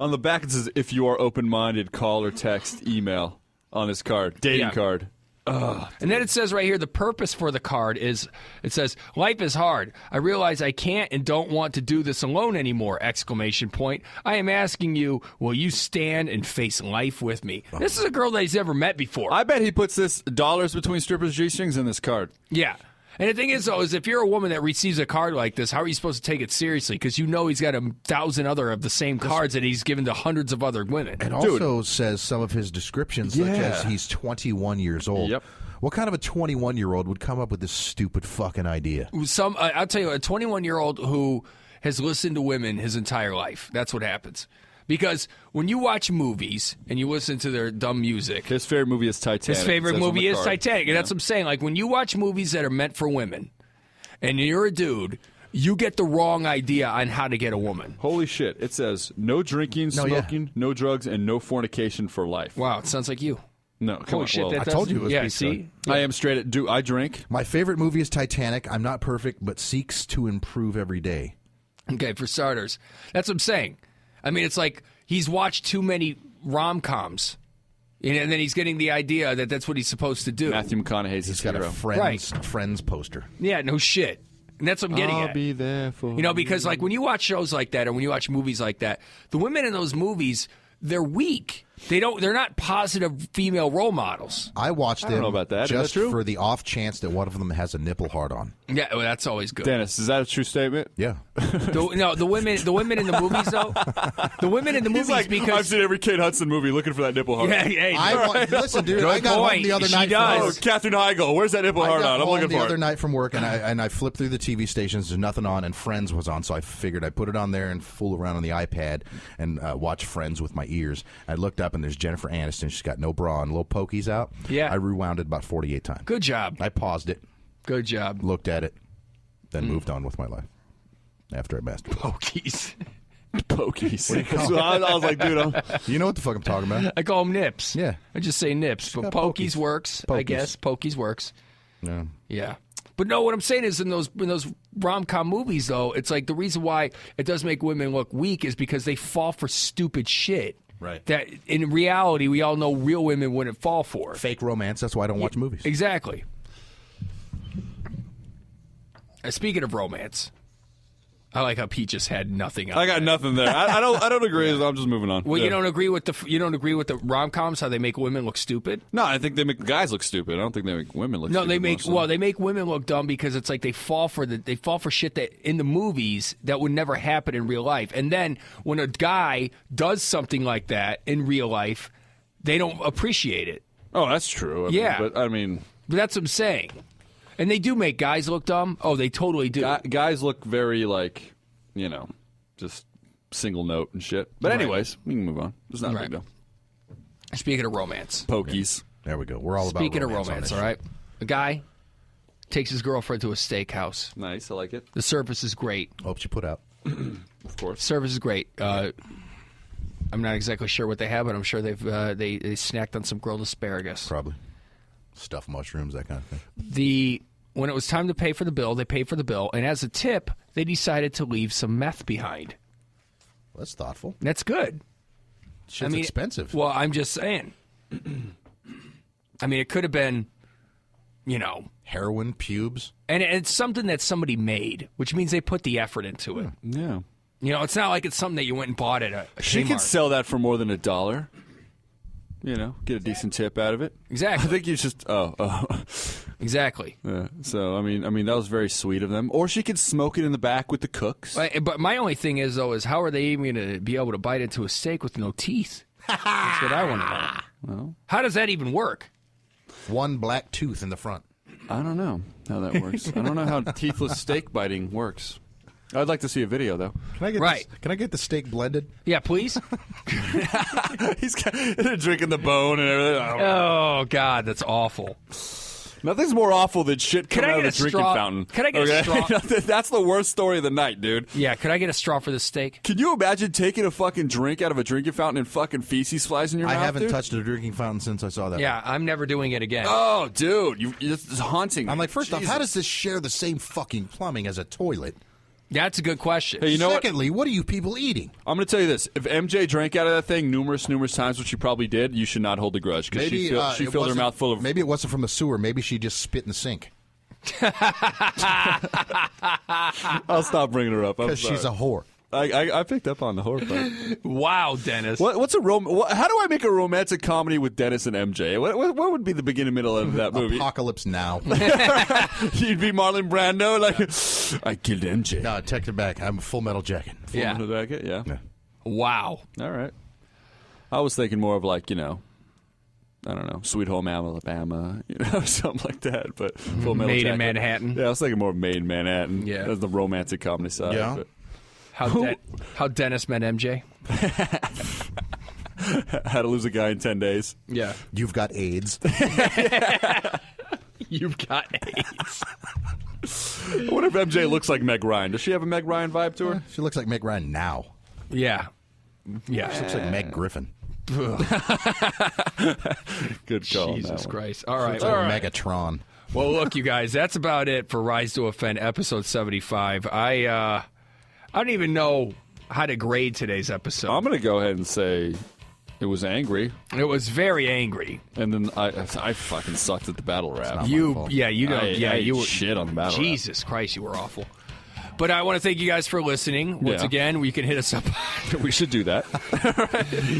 On the back, it says, if you are open-minded, call or text, email on this card. Dating Yeah. card. And then it says right here, the purpose for the card is, it says, life is hard. I realize I can't and don't want to do this alone anymore, ! I am asking you, will you stand and face life with me? This is a girl that he's never met before. I bet he puts this dollars between strippers' G-strings in this card. Yeah. And the thing is, though, is if you're a woman that receives a card like this, how are you supposed to take it seriously? Because you know he's got 1,000 other of the same cards that he's given to hundreds of other women. It also says some of his descriptions, such as he's 21 years old. Yep. What kind of a 21-year-old would come up with this stupid fucking idea? I'll tell you, a 21-year-old who has listened to women his entire life. That's what happens. Because when you watch movies and you listen to their dumb music, His favorite movie is Titanic. his favorite movie is Titanic. Titanic. And that's what I'm saying. Like, when you watch movies that are meant for women and you're a dude, you get the wrong idea on how to get a woman. Holy shit. It says no drinking, smoking, no drugs, and no fornication for life. Wow, it sounds like you. No, come Holy on. shit, Well, that I told you it was yeah, pizza. see? I am straight. Do I drink? My favorite movie is Titanic. I'm not perfect, but seeks to improve every day. Okay, for starters. That's what I'm saying. I mean, it's like he's watched too many rom-coms, and then he's getting the idea that that's what he's supposed to do. Matthew McConaughey's He's his got hero. a Friends poster. Yeah, no shit. And that's what I'm getting I'll at. be there for You know, because like when you watch shows like that or when you watch movies like that, the women in those movies, they're weak. They're not positive female role models. I watched them don't know about that. Is just that true? for the off chance that one of them has a nipple hard on. Yeah, well, that's always good. Dennis, is that a true statement? Yeah. The women in the movies though, the women in the movies I've because seen every Kate Hudson movie looking for that nipple hard. yeah, hey, Listen, dude, Good I got home point. the other She night. does. Oh, Katherine Heigl, where's that nipple I hard got on? I'm home looking the for other it. night from work, and I flipped through the TV stations. There's nothing on, and Friends was on, so I figured I'd put it on there and fool around on the iPad and watch Friends with my ears. I looked up, and there's Jennifer Aniston. She's got no bra and little pokies out. Yeah. I rewound it about 48 times. good job, I paused it, good job. looked at it, then moved on with my life after I masturbated. Pokies. Pokies. So I was like, dude, You know what the fuck I'm talking about? I call them nips. Yeah. I just say nips, but got pokies pokies. works. I Pokies. guess pokies works. Yeah. Yeah. But no, what I'm saying is in those rom-com movies, though, it's like the reason why it does make women look weak is because they fall for stupid shit. Right. That in reality, we all know real women wouldn't fall for. Fake romance. That's why I don't watch movies. Exactly. Speaking of romance, I like how Pete just had nothing on I got nothing there. I don't agree. I'm just moving on. Well, Yeah. you don't agree with the rom-coms, how they make women look stupid? No, I think they make guys look stupid. I don't think they make women look No, stupid. they make mostly. they make women look dumb because it's like they fall for shit that in the movies that would never happen in real life. And then when a guy does something like that in real life, they don't appreciate it. Oh, that's true. Yeah. But I mean, But that's what I'm saying. And they do make guys look dumb. Oh, they totally do. guys look very like, just single note and shit. But Right. anyways, we can move on. It's not a Right. big deal. Speaking of romance. Pokies. There we go. We're all about Speaking of romance on romance, this all right? A guy takes his girlfriend to a steakhouse. Nice. I like it. The service is great. show. Hope you put out. Of course. Service is great. I'm not exactly sure what they have, but I'm sure they snacked on some grilled asparagus. Probably. Stuffed mushrooms, that kind of thing. When it was time to pay for the bill, they paid for the bill, and as a tip, they decided to leave some meth behind. Well, that's thoughtful. That's good. Shit's expensive. Well, I'm just saying. I mean, it could have been, Heroin, pubes. and it's something that somebody made, which means they put the effort into it. Yeah. It's not like it's something that you went and bought at a She Kmart. could sell that for more than $1. Get a decent tip out of it. Exactly. I think you just. Exactly. Yeah. So I mean, that was very sweet of them. Or she could smoke it in the back with the cooks. But my only thing is, though, is how are they even going to be able to bite into a steak with no teeth? That's what I want to know. Well, How does that even work? One black tooth in the front. I don't know how that works. I don't know how teethless steak biting works. I'd like to see a video though. Can I get Right. Can I get the steak blended? Yeah, please. He's drinking the bone and everything. Oh God, that's awful. Nothing's more awful than shit Can coming I out get of the a drinking straw? fountain. Can I get a straw? That's the worst story of the night, dude. Yeah, could I get a straw for this steak? Can you imagine taking a fucking drink out of a drinking fountain and fucking feces flies in your I mouth? haven't dude? touched a drinking fountain since I saw that. Yeah, I'm never doing it again. Oh, dude, it's haunting. I'm like, first off, how Jesus. does this share the same fucking plumbing as a toilet? That's a good question. Hey, you know what? Secondly, what are you people eating? I'm going to tell you this: if MJ drank out of that thing numerous times, which she probably did, you should not hold a grudge because she it filled her wasn't- mouth full of. Maybe it wasn't from the sewer. Maybe she just spit in the sink I'll stop bringing her up I'm because she's a sorry. whore. I picked up on the horror part. Wow, Dennis. What's a how do I make a romantic comedy with Dennis and MJ? What would be the beginning and middle of that movie? Apocalypse Now. You'd be Marlon Brando, like I killed MJ. No, take it back. I'm Full Metal Jacket. Yeah. Full Metal Jacket, yeah. Wow. All right. I was thinking more of like, I don't know, Sweet Home Alabama, something like that. But Full Metal Made Jacket. in Manhattan. Yeah, I was thinking more of Made in Manhattan. Yeah. That's the romantic comedy side. Yeah. But How Dennis met MJ. How to Lose a Guy in 10 Days. Yeah. You've got AIDS. You've got AIDS. I wonder if MJ looks like Meg Ryan. Does she have a Meg Ryan vibe to her? She looks like Meg Ryan now. Yeah. Yeah. She looks like Meg Griffin. Good call. Jesus Christ. All right. Looks like Megatron. Well, look, you guys, that's about it for Rise to Offend, episode 75. I don't even know how to grade today's episode. I'm going to go ahead and say it was angry. It was very angry. And then I fucking sucked at the battle rap. my fault. You were shit on the battle rap. Jesus Christ, you were awful. But I want to thank you guys for listening. Once again, you can hit us up. We should do that.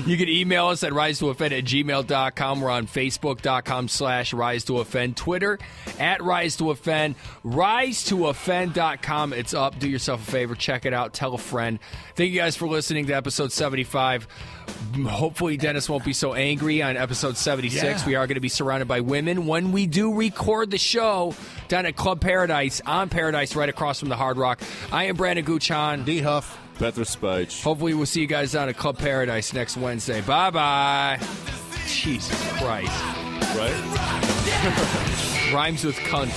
You can email us at risetooffend@gmail.com. We're on Facebook.com/risetooffend. Twitter @risetooffend. Risetooffend.com. It's up. Do yourself a favor. Check it out. Tell a friend. Thank you guys for listening to episode 75. Hopefully Dennis won't be so angry on episode 76. Yeah. We are going to be surrounded by women when we do record the show down at Club Paradise, on Paradise, right across from the Hard Rock. I am Brandon Gooch. D Huff. Better Spike. Hopefully we'll see you guys down at Club Paradise next Wednesday. Bye-bye. Jesus Christ. Right? Rhymes with cunt.